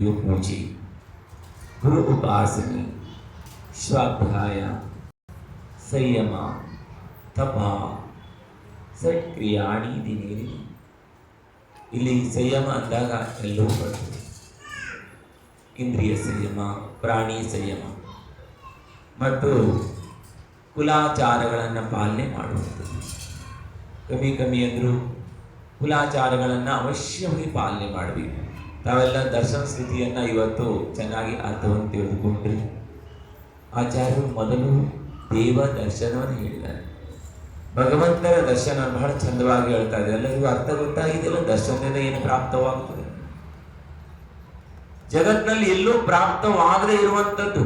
ಪೂಜೆ, ಗುರು ಉಪಾಸನೆ, ಸ್ವಾಧ್ಯಾಯ, ಸಂಯಮ, ತಪ, ಸತ್ಕ್ರಿಯಾಣಿ ದಿನೇರಿ. ಇಲ್ಲಿ ಸಂಯಮ ಅಂದಾಗ ಎಲ್ಲವೂ ಬರ್ತದೆ. ಇಂದ್ರಿಯ ಸಂಯಮ, ಪ್ರಾಣಿ ಸಂಯಮ ಮತ್ತು ಕುಲಾಚಾರಗಳನ್ನು ಪಾಲನೆ ಮಾಡುವಂಥದ್ದು. ಕಮ್ಮಿ ಅಂದರೂ ಕುಲಾಚಾರಗಳನ್ನು ಅವಶ್ಯವಾಗಿ ಪಾಲನೆ ಮಾಡಬೇಕು. ತಾವೆಲ್ಲ ದರ್ಶನ ಸ್ಥಿತಿಯನ್ನು ಇವತ್ತು ಚೆನ್ನಾಗಿ ಅರ್ಥವನ್ನು ತಿಳಿದುಕೊಂಡ್ರಿ. ಆಚಾರ್ಯರು ಮೊದಲು ದೇವ ದರ್ಶನವನ್ನು ಹೇಳಿದ್ದಾರೆ. ಭಗವಂತನ ದರ್ಶನ ಬಹಳ ಚಂದವಾಗಿ ಹೇಳ್ತಾ ಇದೆ. ಎಲ್ಲರಿಗೂ ಅರ್ಥ ಗೊತ್ತಾಗಿದೆಯಲ್ಲ, ದರ್ಶನದಿಂದ ಏನು ಪ್ರಾಪ್ತವಾಗ್ತದೆ. ಜಗತ್ತಿನಲ್ಲಿ ಎಲ್ಲೂ ಪ್ರಾಪ್ತವಾಗದೇ ಇರುವಂಥದ್ದು,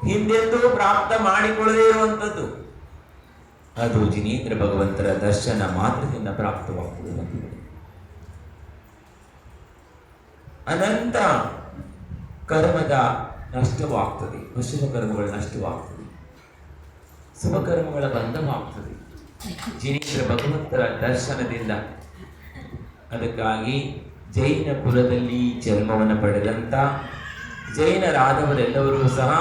ಹಿಂದೆಂದೂ ಪ್ರಾಪ್ತ ಮಾಡಿಕೊಳ್ಳದೇ ಇರುವಂಥದ್ದು, ಅದು ಜಿನೇಂದ್ರ ಭಗವಂತರ ದರ್ಶನ ಮಾತ್ರದಿಂದ ಪ್ರಾಪ್ತವಾಗುತ್ತದೆ. ಅನಂತ ಕರ್ಮದ ನಷ್ಟವಾಗ್ತದೆ, ಪಶುಭ ಕರ್ಮಗಳ ನಷ್ಟವಾಗ್ತದೆ, ಶುಭಕರ್ಮಗಳ ಬಂಧವಾಗ್ತದೆ ಜಿನೇಂದ್ರ ಭಗವಂತರ ದರ್ಶನದಿಂದ. ಅದಕ್ಕಾಗಿ ಜೈನ ಕುಲದಲ್ಲಿ ಜನ್ಮವನ್ನು ಪಡೆದಂಥ ಜೈನರಾದವರೆಲ್ಲರೂ ಸಹ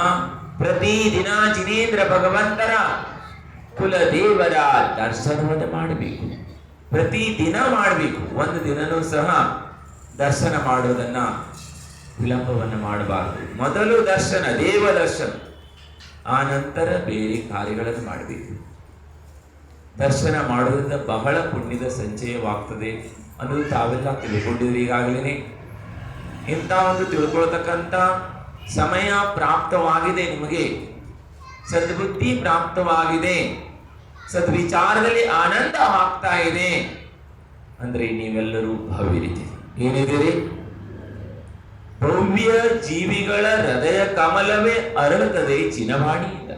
ಪ್ರತಿದಿನ ಜಿನೇಂದ್ರ ಭಗವಂತರ ಕುಲದೇವರ ದರ್ಶನವನ್ನು ಮಾಡಬೇಕು. ಪ್ರತಿದಿನ ಮಾಡಬೇಕು. ಒಂದು ದಿನನೂ ಸಹ ದರ್ಶನ ಮಾಡುವುದನ್ನು ವಿಳಂಬವನ್ನು ಮಾಡಬಾರದು. ಮೊದಲು ದರ್ಶನ, ದೇವ ದರ್ಶನ, ಆ ನಂತರ ಬೇರೆ ಕಾರ್ಯಗಳನ್ನು ಮಾಡಬೇಕು. ದರ್ಶನ ಮಾಡುವುದರಿಂದ ಬಹಳ ಪುಣ್ಯದ ಸಂಚಯವಾಗ್ತದೆ ಅನ್ನೋದು ತಾವೆಲ್ಲ ತಿಳ್ಕೊಂಡಿದ್ರಿ ಈಗಾಗಲೇ. ಇಂಥ ಒಂದು ತಿಳ್ಕೊಳ್ತಕ್ಕಂಥ ಸಮಯ ಪ್ರಾಪ್ತವಾಗಿದೆ ನಿಮಗೆ, ಸದ್ಬುದ್ಧಿ ಪ್ರಾಪ್ತವಾಗಿದೆ, ಸದ್ವಿಚಾರದಲ್ಲಿ ಆನಂದ ಆಗ್ತಾ ಇದೆ ಅಂದರೆ ನೀವೆಲ್ಲರೂ ಭವ್ಯರಿದ್ದೀರಿ. ಏನಿದ್ದೀರಿ? ಭವ್ಯ ಜೀವಿಗಳ ಹೃದಯ ಕಮಲವೇ ಅರಳುತ್ತದೆ ಚಿನವಾಣಿಯಿಂದ.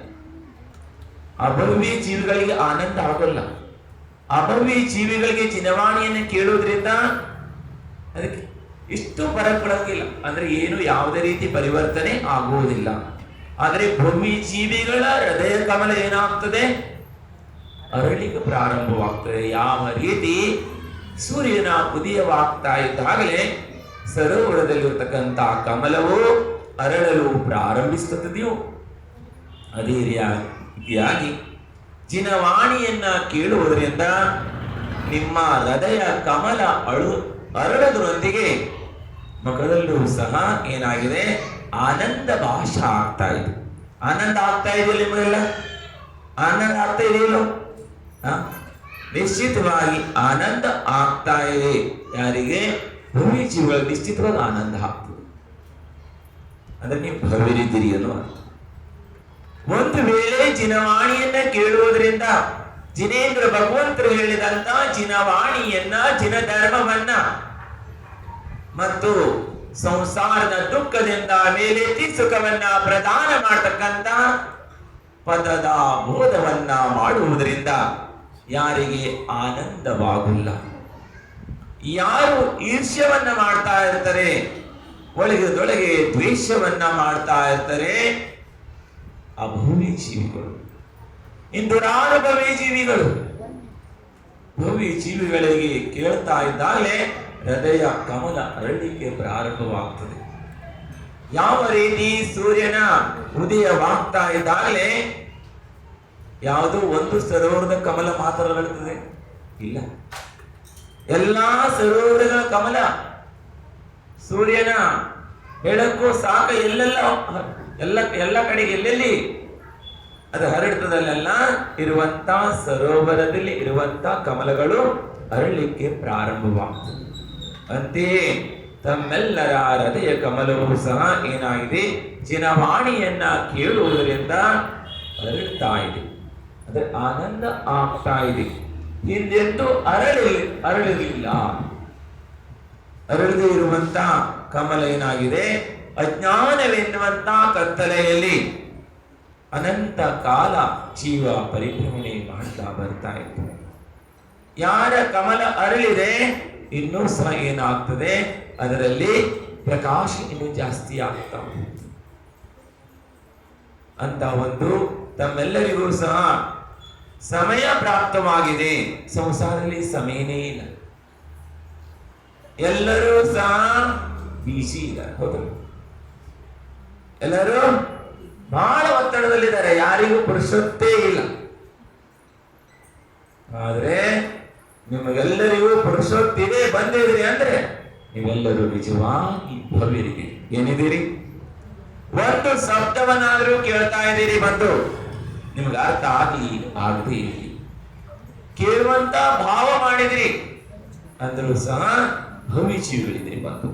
ಅಭವ್ಯ ಜೀವಿಗಳಿಗೆ ಆನಂದ ಆಗೋಲ್ಲ. ಅಭವ್ಯ ಜೀವಿಗಳಿಗೆ ಚಿನವಾಣಿಯನ್ನು ಕೇಳೋದ್ರಿಂದ ಅದಕ್ಕೆ ಇಷ್ಟು ಪರಪಡೋಂಗಿಲ್ಲ, ಅಂದ್ರೆ ಏನು ಯಾವುದೇ ರೀತಿ ಪರಿವರ್ತನೆ ಆಗುವುದಿಲ್ಲ. ಆದರೆ ಭವ್ಯ ಜೀವಿಗಳ ಹೃದಯ ಕಮಲ ಏನಾಗ್ತದೆ? ಅರಳಿಗೆ ಪ್ರಾರಂಭವಾಗ್ತದೆ. ಯಾವ ರೀತಿ ಸೂರ್ಯನ ಉದಯವಾಗ್ತಾ ಇದ್ದಾಗಲೇ ಸರೋವರದಲ್ಲಿರ್ತಕ್ಕಂಥ ಕಮಲವು ಅರಳಲು ಪ್ರಾರಂಭಿಸುತ್ತದೆಯೋ ಅದೇ ರೀತಿಯಾಗಿ ಜಿನವಾಣಿಯನ್ನ ಕೇಳುವುದರಿಂದ ನಿಮ್ಮ ಹೃದಯ ಕಮಲ ಅರಳೋದ್ರೊಂದಿಗೆ ಮಕ್ಕಳಲ್ಲೂ ಸಹ ಏನಾಗಿದೆ? ಆನಂದ ಭಾಷಾ ಆಗ್ತಾ ಇದೆ. ಆನಂದ ಆಗ್ತಾ ಇದೆಯಲ್ಲ ನಿಮಗೆಲ್ಲ? ಆನಂದ ಆಗ್ತಾ ಇದೆಯಲ್ಲೋ? ನಿಶ್ಚಿತವಾಗಿ ಆನಂದ ಆಗ್ತಾ ಇದೆ. ಯಾರಿಗೆ? ಭವ್ಯ ಜೀವಗಳು ನಿಶ್ಚಿತವಾಗಿ ಆನಂದ ಆಗ್ತದೆ. ಅಂದ್ರೆ ನೀವು ಭವ್ಯರಿದ್ದೀರಿ ಅನ್ನುವ. ಒಂದು ವೇಳೆ ಜಿನವಾಣಿಯನ್ನ ಕೇಳುವುದರಿಂದ ಜಿನೇಂದ್ರ ಭಗವಂತರು ಹೇಳಿದಂತ ಜಿನವಾಣಿಯನ್ನ, ಜಿನ ಧರ್ಮವನ್ನ ಮತ್ತು ಸಂಸಾರದ ದುಃಖದಿಂದ ಮೇಲೆತ್ತಿ ಸುಖವನ್ನ ಪ್ರದಾನ ಮಾಡತಕ್ಕಂತ ಪದದ ಬೋಧವನ್ನ ಮಾಡುವುದರಿಂದ ಯಾರಿಗೆ ಆನಂದವಾಗುಲ್ಲ, ಯಾರು ಈರ್ಷ್ಯವನ್ನ ಮಾಡ್ತಾ ಇರ್ತಾರೆ, ಒಳಗೆ ದ್ವೇಷವನ್ನ ಮಾಡ್ತಾ ಇರ್ತಾರೆ, ಅಭವ್ಯ ಜೀವಿಗಳು, ಇಂದುರಾನುಭವಿ ಜೀವಿಗಳು. ಭವ್ಯ ಜೀವಿಗಳಿಗೆ ಕೇಳ್ತಾ ಇದ್ದಾಗಲೇ ಹೃದಯ ಕಮಲ ಅರಳಿಕೆ ಪ್ರಾರಂಭವಾಗ್ತದೆ. ಯಾವ ರೀತಿ ಸೂರ್ಯನ ಉದಯವಾಗ್ತಾ ಇದ್ದಾಗಲೇ ಯಾವುದೋ ಒಂದು ಸರೋವರದ ಕಮಲ ಮಾತ್ರ ಅರಳುತ್ತದೆ? ಇಲ್ಲ, ಎಲ್ಲಾ ಸರೋವರಗಳ ಕಮಲ ಸೂರ್ಯನ ಬೆಳಕು ಸಾಕ ಎಲ್ಲ ಕಡೆಗೆ ಎಲ್ಲೆಲ್ಲಿ ಅದು ಹರಡ್ತದಲ್ಲೆಲ್ಲ ಇರುವಂತ ಸರೋವರದಲ್ಲಿ ಇರುವಂತ ಕಮಲಗಳು ಅರಳಲಿಕ್ಕೆ ಪ್ರಾರಂಭವಾಗ್ತದೆ. ಅಂತೆಯೇ ತಮ್ಮೆಲ್ಲರ ಹೃದಯ ಕಮಲವೂ ಸಹ ಏನಾಗಿದೆ? ಜಿನವಾಣಿಯನ್ನ ಕೇಳುವುದರಿಂದ ಅರಳುತ್ತಾ ಇದೆ. ಅದರ ಆನಂದ ಆಗ್ತಾ ಇದೆ. ಹಿಂದೆಂದೂ ಅರಳಿರಲಿಲ್ಲ. ಅರಳದೇ ಇರುವಂತ ಕಮಲ ಏನಾಗಿದೆ? ಅಜ್ಞಾನವೆನ್ನುವಂತ ಕತ್ತಲೆಯಲ್ಲಿ ಅನಂತ ಕಾಲ ಜೀವ ಪರಿಭ್ರಮಣೆ ಮಾಡ್ತಾ ಬರ್ತಾ ಇತ್ತು. ಯಾರ ಕಮಲ ಅರಳಿದೆ ಇನ್ನೂ ಸಹ ಏನಾಗ್ತದೆ? ಅದರಲ್ಲಿ ಪ್ರಕಾಶ ಇನ್ನೂ ಜಾಸ್ತಿ ಆಗ್ತಾ ಅಂತ ಒಂದು ತಮ್ಮೆಲ್ಲರಿಗೂ ಸಹ ಸಮಯ ಪ್ರಾಪ್ತವಾಗಿದೆ. ಸಂಸಾರದಲ್ಲಿ ಸಮಯನೇ ಇಲ್ಲ. ಎಲ್ಲರೂ ಸಹ ಬಿಸಿ ಇದ್ದಾರೆ, ಹೌದಲ್ಲ? ಎಲ್ಲರೂ ಬಹಳ ಒತ್ತಡದಲ್ಲಿದ್ದಾರೆ, ಯಾರಿಗೂ ಪುರುಷತ್ತೇ ಇಲ್ಲ. ಆದ್ರೆ ನಿಮಗೆಲ್ಲರಿಗೂ ಪುರುಷೊತ್ತಿದೆ ಬಂದಿದ್ರಿ ಅಂದ್ರೆ ನೀವೆಲ್ಲರೂ ನಿಜವಾಗಿ ಭವ್ಯರಿಗೆ ಏನಿದ್ದೀರಿ. ಒಂದು ಶಬ್ದವನ್ನಾದ್ರೂ ಕೇಳ್ತಾ ಇದ್ದೀರಿ ಬಂದು, ನಿಮ್ಗೆ ಅರ್ಥ ಆಗ್ಲಿ ಆಗದೆ ಇರಲಿ, ಕೇಳುವಂತ ಭಾವ ಮಾಡಿದ್ರಿ ಅಂದ್ರೂ ಸಹ ಭವ್ಯ ಜೀವಿಗಳಿದ್ರಿ ಬಂದು.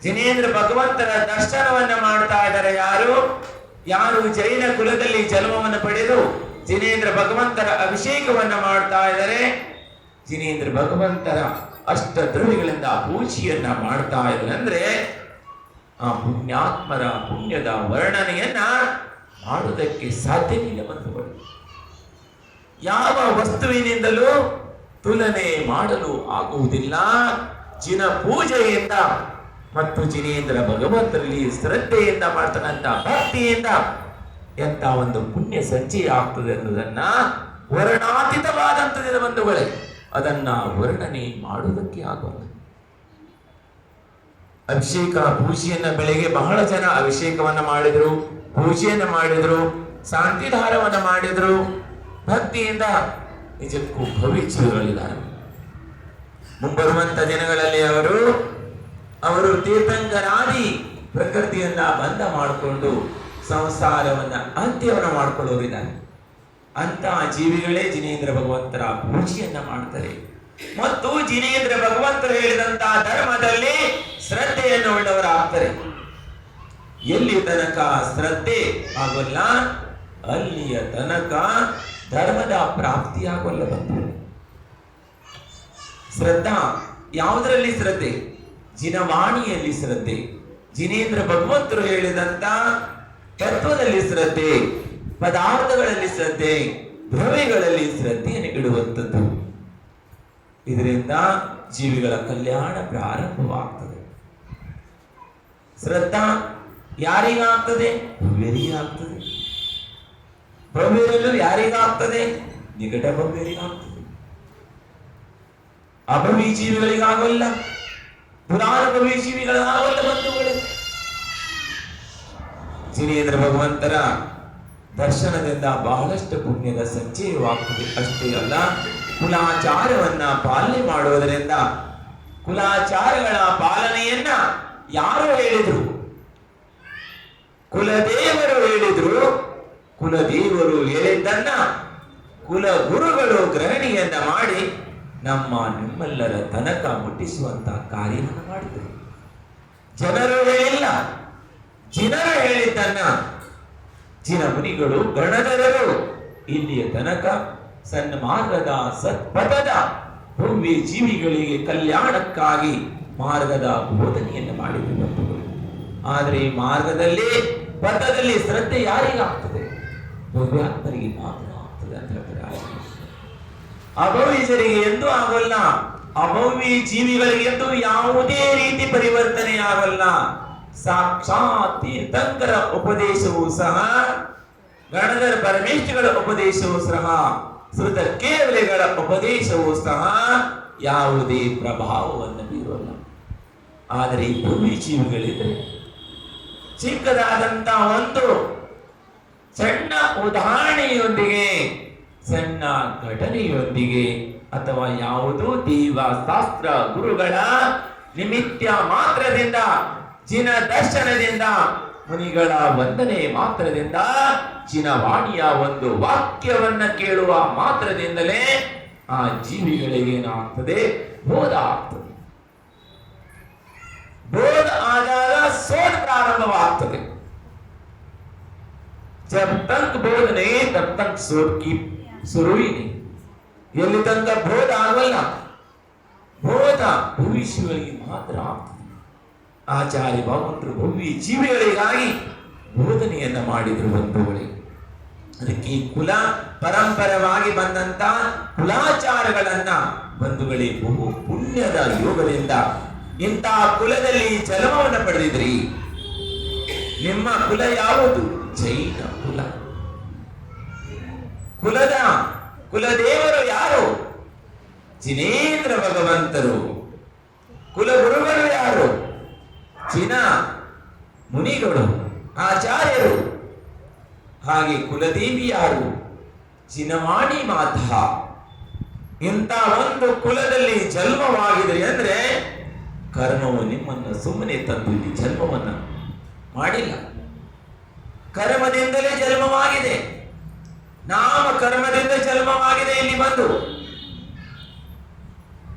ಜಿನೇಂದ್ರ ಭಗವಂತರ ದರ್ಶನವನ್ನ ಮಾಡ್ತಾ ಇದ್ದಾರೆ ಯಾರು ಯಾರು ಜೈನ ಕುಲದಲ್ಲಿ ಜನ್ಮವನ್ನು ಪಡೆದು ಜಿನೇಂದ್ರ ಭಗವಂತರ ಅಭಿಷೇಕವನ್ನ ಮಾಡ್ತಾ ಇದ್ದಾರೆ, ಜಿನೇಂದ್ರ ಭಗವಂತರ ಅಷ್ಟ ದ್ರವ್ಯಗಳಿಂದ ಪೂಜೆಯನ್ನ ಮಾಡ್ತಾ ಇದ್ದಾರೆ ಅಂದ್ರೆ ಆ ಪುಣ್ಯಾತ್ಮರ ಪುಣ್ಯದ ವರ್ಣನೆಯನ್ನ ಮಾಡುವುದಕ್ಕೆ ಸಾಧ್ಯವಿಲ್ಲ ಬಂಧುಗಳು. ಯಾವ ವಸ್ತುವಿನಿಂದಲೂ ತುಲನೆ ಮಾಡಲು ಆಗುವುದಿಲ್ಲ. ಜಿನ ಪೂಜೆಯಿಂದ ಮತ್ತು ಜಿನೇಂದ್ರ ಭಗವಂತರಲ್ಲಿ ಶ್ರದ್ಧೆಯಿಂದ ಮಾಡ್ತಕ್ಕಂಥ ಭಕ್ತಿಯಿಂದ ಎಂತ ಒಂದು ಪುಣ್ಯ ಸಂಚಯ ಆಗ್ತದೆ ಅನ್ನೋದನ್ನ ವರ್ಣಾತೀತವಾದಂಥದ್ದು ಬಂಧುಗಳೇ, ಅದನ್ನ ವರ್ಣನೆ ಮಾಡುವುದಕ್ಕೆ ಆಗೋಲ್ಲ. ಅಭಿಷೇಕ ಪೂಜೆಯನ್ನ ಬೆಳಗ್ಗೆ ಬಹಳ ಜನ ಅಭಿಷೇಕವನ್ನ ಮಾಡಿದ್ರು, ಪೂಜೆಯನ್ನ ಮಾಡಿದ್ರು, ಶಾಂತಿಧಾರವನ್ನ ಮಾಡಿದ್ರು, ಭಕ್ತಿಯಿಂದ ನಿಜಕ್ಕೂ ಭವ್ಯ ಜೀವಗಳಿದ್ದಾರೆ. ಮುಂಬರುವಂತ ದಿನಗಳಲ್ಲಿ ಅವರು ತೀರ್ಥಂಕರಾದಿ ಪ್ರಕೃತಿಯನ್ನ ಬಂಧ ಮಾಡಿಕೊಂಡು ಸಂಸಾರವನ್ನ ಅಂತ್ಯವನ್ನ ಮಾಡಿಕೊಳ್ಳೋರಿದ್ದಾರೆ. ಅಂತ ಜೀವಿಗಳೇ ಜಿನೇಂದ್ರ ಭಗವಂತರ ಪೂಜೆಯನ್ನ ಮಾಡ್ತಾರೆ ಮತ್ತು ಜಿನೇಂದ್ರ ಭಗವಂತರು ಹೇಳಿದಂತಹ ಧರ್ಮದಲ್ಲಿ ಶ್ರದ್ಧೆಯನ್ನು ಉಳ್ಳವರಾಗ್ತಾರೆ. ಎಲ್ಲಿ ತನಕ ಶ್ರದ್ಧೆ ಆಗೋಲ್ಲ ಅಲ್ಲಿಯ ತನಕ ಧರ್ಮದ ಪ್ರಾಪ್ತಿಯಾಗೋಲ್ಲ ಬಂತು. ಶ್ರದ್ಧಾ ಯಾವುದರಲ್ಲಿ ಶ್ರದ್ಧೆ? ಜಿನವಾಣಿಯಲ್ಲಿ ಶ್ರದ್ಧೆ, ಜಿನೇಂದ್ರ ಭಗವಂತರು ಹೇಳಿದಂತ ತತ್ವದಲ್ಲಿ ಶ್ರದ್ಧೆ, ಪದಾರ್ಥಗಳಲ್ಲಿ ಶ್ರದ್ಧೆ, ದ್ರವ್ಯಗಳಲ್ಲಿ ಶ್ರದ್ಧೆಯನ್ನು ಇಡುವಂಥದ್ದು. ಇದರಿಂದ ಜೀವಿಗಳ ಕಲ್ಯಾಣ ಪ್ರಾರಂಭವಾಗ್ತದೆ. ಶ್ರದ್ಧಾ ಯಾರಿಗಾಗ್ತದೆ? ಭವ್ಯರಿಗಾಗ್ತದೆ. ಭವ್ಯರಲ್ಲೂ ಯಾರಿಗಾಗ್ತದೆ? ನಿಕಟ ಭವ್ಯರಿಗಾಗ್ತದೆ. ಅಭವಿ ಜೀವಿಗಳಿಗಾಗಲ್ಲ, ಪುರಾನುಭವಿ ಜೀವಿಗಳಿಗಾಗಲ್ಲ ಬಂಧುಗಳು. ಜಿನೇಂದ್ರ ಭಗವಂತರ ದರ್ಶನದಿಂದ ಬಹಳಷ್ಟು ಪುಣ್ಯದ ಸಂಚಯವಾಗ್ತದೆ. ಅಷ್ಟೇ ಅಲ್ಲ, ಕುಲಾಚಾರವನ್ನ ಪಾಲನೆ ಮಾಡುವುದರಿಂದ, ಕುಲಾಚಾರಗಳ ಪಾಲನೆಯನ್ನ ಯಾರು ಹೇಳಿದ್ರು? ಕುಲದೇವರು ಹೇಳಿದ್ರು. ಕುಲದೇವರು ಹೇಳಿದ್ದನ್ನ ಕುಲಗುರುಗಳು ಗ್ರಹಣಿಯನ್ನ ಮಾಡಿ ನಿಮ್ಮೆಲ್ಲರ ತನಕ ಮುಟ್ಟಿಸುವಂತ ಕಾರ್ಯವನ್ನು ಮಾಡಿದರು. ಜನರು ಹೇಳಿಲ್ಲ, ಜಿನರು ಹೇಳಿದ್ದನ್ನ ಜಿನ ಮುನಿಗಳು ಗಣಧರರು ಇಲ್ಲಿಯ ತನಕ ಸನ್ಮಾರ್ಗದ ಸತ್ಪಥದ ಭವ್ಯ ಜೀವಿಗಳಿಗೆ ಕಲ್ಯಾಣಕ್ಕಾಗಿ ಮಾರ್ಗದ ಬೋಧನೆಯನ್ನು ಮಾಡಿದರು. ಆದರೆ ಈ ಮಾರ್ಗದಲ್ಲಿ ಪಥದಲ್ಲಿ ಶ್ರದ್ಧೆ ಯಾರಿಗಾಗ್ತದೆ? ಭವ್ಯಾತ್ಮರಿಗೆ ಮಾತ್ರ ಆಗ್ತದೆ ಅಂತ ಹೇಳ್ತಾರೆ. ಅಭವ್ಯಜರಿಗೆ ಎಂದೂ ಆಗೋಲ್ಲ, ಅಭವ್ಯ ಜೀವಿಗಳಿಗೆ ಎಂದೂ ಯಾವುದೇ ರೀತಿ ಪರಿವರ್ತನೆ ಆಗಲ್ಲ. ಸಾಕ್ಷಾತ್ ತೀರ್ಥಂಕರ ಉಪದೇಶವೂ ಸಹ, ಗಣಧರ ಪರಮೇಶ್ವರಗಳ ಉಪದೇಶವೂ ಸಹ, ಶ್ರುತ ಕೇವಲಿಗಳ ಉಪದೇಶವೂ ಸಹ ಯಾವುದೇ ಪ್ರಭಾವವನ್ನು ಬೀರೋಲ್ಲ. ಆದರೆ ಈ ಭವ್ಯ ಜೀವಿಗಳಿದ್ರೆ ಚಿಕ್ಕದಾದಂತ ಒಂದು ಸಣ್ಣ ಉದಾಹರಣೆಯೊಂದಿಗೆ, ಸಣ್ಣ ಘಟನೆಯೊಂದಿಗೆ, ಅಥವಾ ಯಾವುದೋ ದೇವಶಾಸ್ತ್ರ ಗುರುಗಳ ನಿಮಿತ್ತ ಮಾತ್ರದಿಂದ, ಜಿನ ದರ್ಶನದಿಂದ, ಮುನಿಗಳ ವಂದನೆ ಮಾತ್ರದಿಂದ, ಜಿನವಾಣಿಯ ಒಂದು ವಾಕ್ಯವನ್ನ ಕೇಳುವ ಮಾತ್ರದಿಂದಲೇ ಆ ಜೀವಿಗಳಿಗೆ ಏನಾಗ್ತದೆ? ಬೋಧ ಆಗ್ತದೆ. ಬೋಧ ಆದಾಗ ಶೋಧ ಪ್ರಾರಂಭವಾಗ್ತದೆ. जब तक बोध नहीं तब तक शोध की शुरू ही नहीं. ಎಲ್ಲಿ ತನಕ ಬೋಧ ಆಗಲ್ಲ, ಬೋಧ ಭವಿಷ್ಯಗಳಿಗೆ ಮಾತ್ರ ಆಗ್ತದೆ. ಆಚಾರ್ಯ ಭಗವಂತರು ಭವ್ಯ ಜೀವಿಗಳಿಗಾಗಿ ಬೋಧನೆಯನ್ನ ಮಾಡಿದ್ರು ಬಂಧುಗಳಿಗೆ. ಅದಕ್ಕೆ ಕುಲ ಪರಂಪರವಾಗಿ ಬಂದಂತ ಕುಲಾಚಾರಗಳನ್ನ ಬಂಧುಗಳೇ ಬಹು ಪುಣ್ಯದ ಯೋಗದಿಂದ ಇಂತಹ ಕುಲದಲ್ಲಿ ಜನ್ಮವನ್ನು ಪಡೆದಿದ್ರಿ. ನಿಮ್ಮ ಕುಲ ಯಾವುದು? ಜೈನ ಕುಲ. ಕುಲದೇವರು ಯಾರು? ಜಿನೇಂದ್ರ ಭಗವಂತರು. ಕುಲಗುರುಗಳು ಯಾರು? ಜಿನ ಮುನಿಗಳು, ಆಚಾರ್ಯರು, ಹಾಗೆ ಕುಲದೇವಿಯಾರು, ಚಿನವಾಣಿ ಮಾತಾ, ಇಂಥ ಒಂದು ಕುಲದಲ್ಲಿ ಜನ್ಮವಾಗಿದ್ರಿ ಅಂದ್ರೆ ಕರ್ಮವು ನಿಮ್ಮನ್ನು ಸುಮ್ಮನೆ ತಂದು ಇಲ್ಲಿ ಜನ್ಮವನ್ನ ಮಾಡಿಲ್ಲ. ಕರ್ಮದಿಂದಲೇ ಜನ್ಮವಾಗಿದೆ, ನಾಮ ಕರ್ಮದಿಂದ ಜನ್ಮವಾಗಿದೆ. ಇಲ್ಲಿ ಬಂದು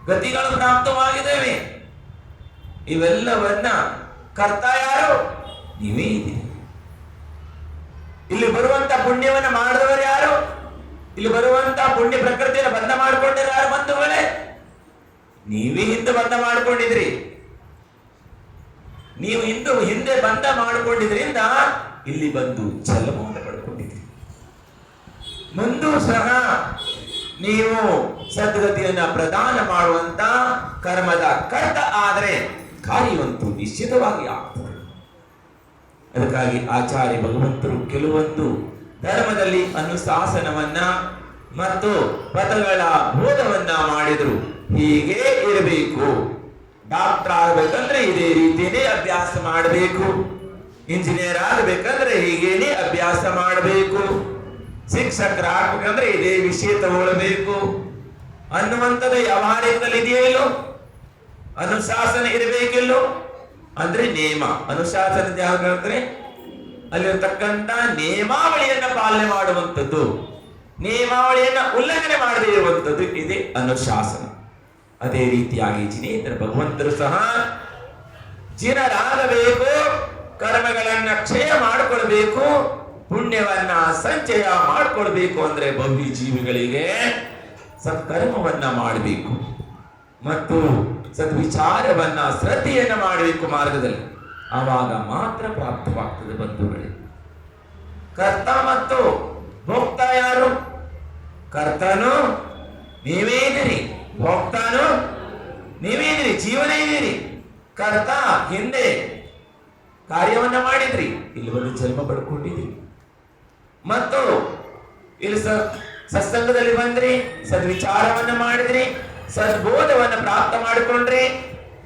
ಗತಿಗಳು ಪ್ರಾಪ್ತವಾಗಿದ್ದೇವೆ. ಇವೆಲ್ಲವನ್ನ ಕರ್ತ ಯಾರು? ನೀವೇ ಇದ್ದೀರಿ. ಇಲ್ಲಿ ಬರುವಂತ ಪುಣ್ಯವನ್ನ ಮಾಡಿದವರು ಯಾರು? ಇಲ್ಲಿ ಬರುವಂತ ಪುಣ್ಯ ಪ್ರಕೃತಿಯನ್ನು ಬಂಧ ಮಾಡಿಕೊಂಡಿರೋ ಯಾರು ಬಂಧುಗಳೇ? ನೀವೇ ಹಿಂದೆ ಬಂಧ ಮಾಡಿಕೊಂಡಿದ್ರಿ. ನೀವು ಹಿಂದೆ ಬಂಧ ಮಾಡಿಕೊಂಡಿದ್ರಿಂದ ಇಲ್ಲಿ ಬಂದು ಜನ್ಮವನ್ನು ಪಡ್ಕೊಂಡಿದ್ರಿ. ಮುಂದೂ ಸಹ ನೀವು ಸದ್ಗತಿಯನ್ನ ಪ್ರದಾನ ಮಾಡುವಂತ ಕರ್ಮದ ಕರ್ತ ಆದರೆ ಕಾರ್ಯವಂತೂ ನಿಶ್ಚಿತವಾಗಿ ಆಗ್ತದೆ. ಅದಕ್ಕಾಗಿ ಆಚಾರ್ಯ ಭಗವಂತರು ಕೆಲವೊಂದು ಧರ್ಮದಲ್ಲಿ ಅನುಶಾಸನವನ್ನ ಮತ್ತು ಪದಗಳ ಬೋಧವನ್ನ ಮಾಡಿದ್ರು. ಹೀಗೆ ಇರಬೇಕು, ಡಾಕ್ಟರ್ ಆಗಬೇಕಂದ್ರೆ ಇದೇ ರೀತಿಯೇ ಅಭ್ಯಾಸ ಮಾಡಬೇಕು, ಇಂಜಿನಿಯರ್ ಆಗಬೇಕಂದ್ರೆ ಹೀಗೇನೆ ಅಭ್ಯಾಸ ಮಾಡಬೇಕು, ಶಿಕ್ಷಕರಾಗಬೇಕಂದ್ರೆ ಇದೇ ವಿಷಯ ತಗೊಳ್ಬೇಕು ಅನ್ನುವಂಥದ್ದು ವ್ಯವಹಾರದಲ್ಲಿ ಇದೆಯೋ ಇಲ್ಲೋ? ಅನುಶಾಸನ ಇರಬೇಕಿಲ್ಲೋ? ಅಂದ್ರೆ ನೇಮ. ಅನುಶಾಸನ ಅಂದ್ರೆ ಅಲ್ಲಿರ್ತಕ್ಕಂಥ ನೇಮಾವಳಿಯನ್ನ ಪಾಲನೆ ಮಾಡುವಂಥದ್ದು, ನೇಮಾವಳಿಯನ್ನ ಉಲ್ಲಂಘನೆ ಮಾಡದೇ ಇರುವಂಥದ್ದು ಇದೆ ಅನುಶಾಸನ. ಅದೇ ರೀತಿಯಾಗಿ ಜಿನೇಂದ್ರ ಭಗವಂತರು ಸಹ ಜಿನರಾಗಬೇಕು, ಕರ್ಮಗಳನ್ನ ಕ್ಷಯ ಮಾಡಿಕೊಳ್ಬೇಕು, ಪುಣ್ಯವನ್ನ ಸಂಚಯ ಮಾಡಿಕೊಳ್ಬೇಕು. ಅಂದ್ರೆ ಭವ್ಯ ಜೀವಿಗಳಿಗೆ ಸತ್ಕರ್ಮವನ್ನ ಮಾಡಬೇಕು ಮತ್ತು ಸದ್ವಿಚಾರವನ್ನ ಶ್ರದ್ಧೆಯನ್ನ ಮಾಡಬೇಕು ಮಾರ್ಗದಲ್ಲಿ. ಆವಾಗ ಮಾತ್ರ ಪ್ರಾಪ್ತವಾಗ್ತದೆ ಬಂಧುಗಳೇ. ಕರ್ತ ಮತ್ತು ಭೋಕ್ತ ಯಾರು? ಕರ್ತನು ನೀವೇ ಇದ್ದೀರಿ, ಭೋಕ್ತಾನು ನೀವೇ ಇದ್ದೀರಿ, ಜೀವನ ಇದ್ದೀರಿ. ಕರ್ತ ಹಿಂದೆ ಕಾರ್ಯವನ್ನ ಮಾಡಿದ್ರಿ, ಇಲ್ಲಿ ಒಂದು ಜನ್ಮ ಪಡ್ಕೊಂಡಿದ್ರಿ ಮತ್ತು ಇಲ್ಲಿ ಸತ್ಸಂಗದಲ್ಲಿ ಬಂದ್ರಿ, ಸದ್ವಿಚಾರವನ್ನ ಮಾಡಿದ್ರಿ, ಸದ್ಬೋಧವನ್ನ ಪ್ರಾಪ್ತ ಮಾಡಿಕೊಂಡ್ರಿ,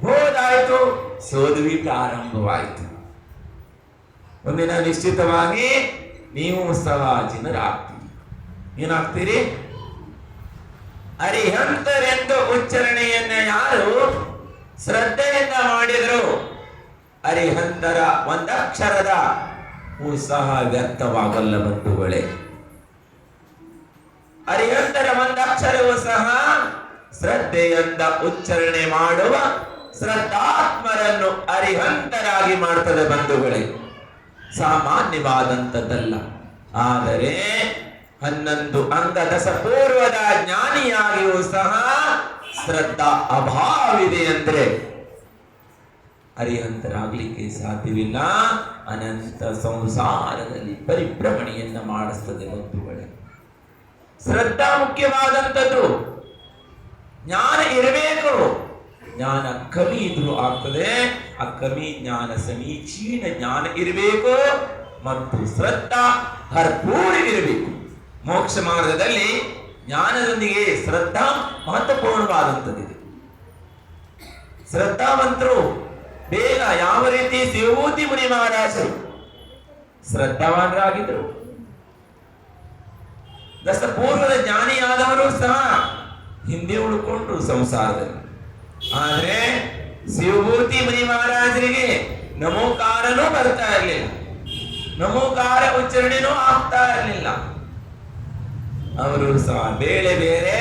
ಬೋಧ ಆಯ್ತು, ಸೋದವಿ ಪ್ರಾರಂಭವಾಯಿತು. ಒಂದಿನ ನಿಶ್ಚಿತವಾಗಿ ನೀವು ಸಹ ಜಿನರಾಗ್ತೀರಿ. ಏನಾಗ್ತೀರಿ? ಅರಿಹಂತರೆಂದು ಉಚ್ಚಾರಣೆಯನ್ನ ಯಾರು ಶ್ರದ್ಧೆಯಿಂದ ಮಾಡಿದ್ರು, ಅರಿಹಂತರ ಒಂದಕ್ಷರದ ಸಹ ವ್ಯರ್ಥವಾಗಲ್ಲ ಬಂಧುಗಳೇ. ಅರಿಹಂತರ ಒಂದಕ್ಷರವೂ ಸಹ ಶ್ರದ್ಧೆಯಿಂದ ಉಚ್ಚಾರಣೆ ಮಾಡುವ ಶ್ರದ್ಧಾತ್ಮರನ್ನು ಅರಿಹಂತರಾಗಿ ಮಾಡ್ತದೆ ಬಂಧುಗಳೇ. ಸಾಮಾನ್ಯವಾದಂಥದ್ದಲ್ಲ. ಆದರೆ 11 ಅಂಗದಶಪೂರ್ವದ ಜ್ಞಾನಿಯಾಗಿಯೂ ಸಹ ಶ್ರದ್ಧಾ ಅಭಾವಿದೆ ಅಂದ್ರೆ ಅರಿಹಂತರಾಗ್ಲಿಕ್ಕೆ ಸಾಧ್ಯವಿಲ್ಲ. ಅನಂತ ಸಂಸಾರದಲ್ಲಿ ಪರಿಭ್ರಮಣೆಯನ್ನ ಮಾಡಿಸ್ತದೆ ಬಂಧುಗಳೇ. ಶ್ರದ್ಧಾ ಮುಖ್ಯವಾದಂಥದ್ದು. ಜ್ಞಾನ ಇರಬೇಕು, ಜ್ಞಾನ ಕಮ್ಮಿ ಇದ್ರೂ ಆಗ್ತದೆ, ಆ ಕಮ್ಮಿ ಜ್ಞಾನ ಸಮೀಚೀನ ಜ್ಞಾನ ಇರಬೇಕು ಮತ್ತು ಶ್ರದ್ಧಾ ಭರ್ಪೂರ ಇರಬೇಕು. ಮೋಕ್ಷ ಮಾರ್ಗದಲ್ಲಿ ಜ್ಞಾನದೊಂದಿಗೆ ಶ್ರದ್ಧಾ ಮಹತ್ವಪೂರ್ಣವಾದಂಥದ್ದಿದೆ. ಶ್ರದ್ಧಾವಂತರು ಬೇಗ ಯಾವ ರೀತಿ ಶಿವಭೂತಿ ಮುನಿ ಮಹಾರಾಜರು ಶ್ರದ್ಧಾವಾನರಾಗಿದ್ದರು. ದಶಪೂರ್ವದ ಜ್ಞಾನಿಯಾದವರು ಸಹ ಹಿಂದೆ ಉಳ್ಕೊಂಡ್ರು ಸಂಸಾರದಲ್ಲಿ. ಆದ್ರೆ ಶಿವಭೂತಿ ಮುನಿ ಮಹಾರಾಜರಿಗೆ ನಮೋಕಾರನೂ ಬರ್ತಾ ಇರಲಿಲ್ಲ, ನಮೋಕಾರ ಉಚ್ಚಾರಣೆನೂ ಆಗ್ತಾ ಇರಲಿಲ್ಲ. ಅವರು ಸಹ ಬೇಳೆ ಬೇರೆ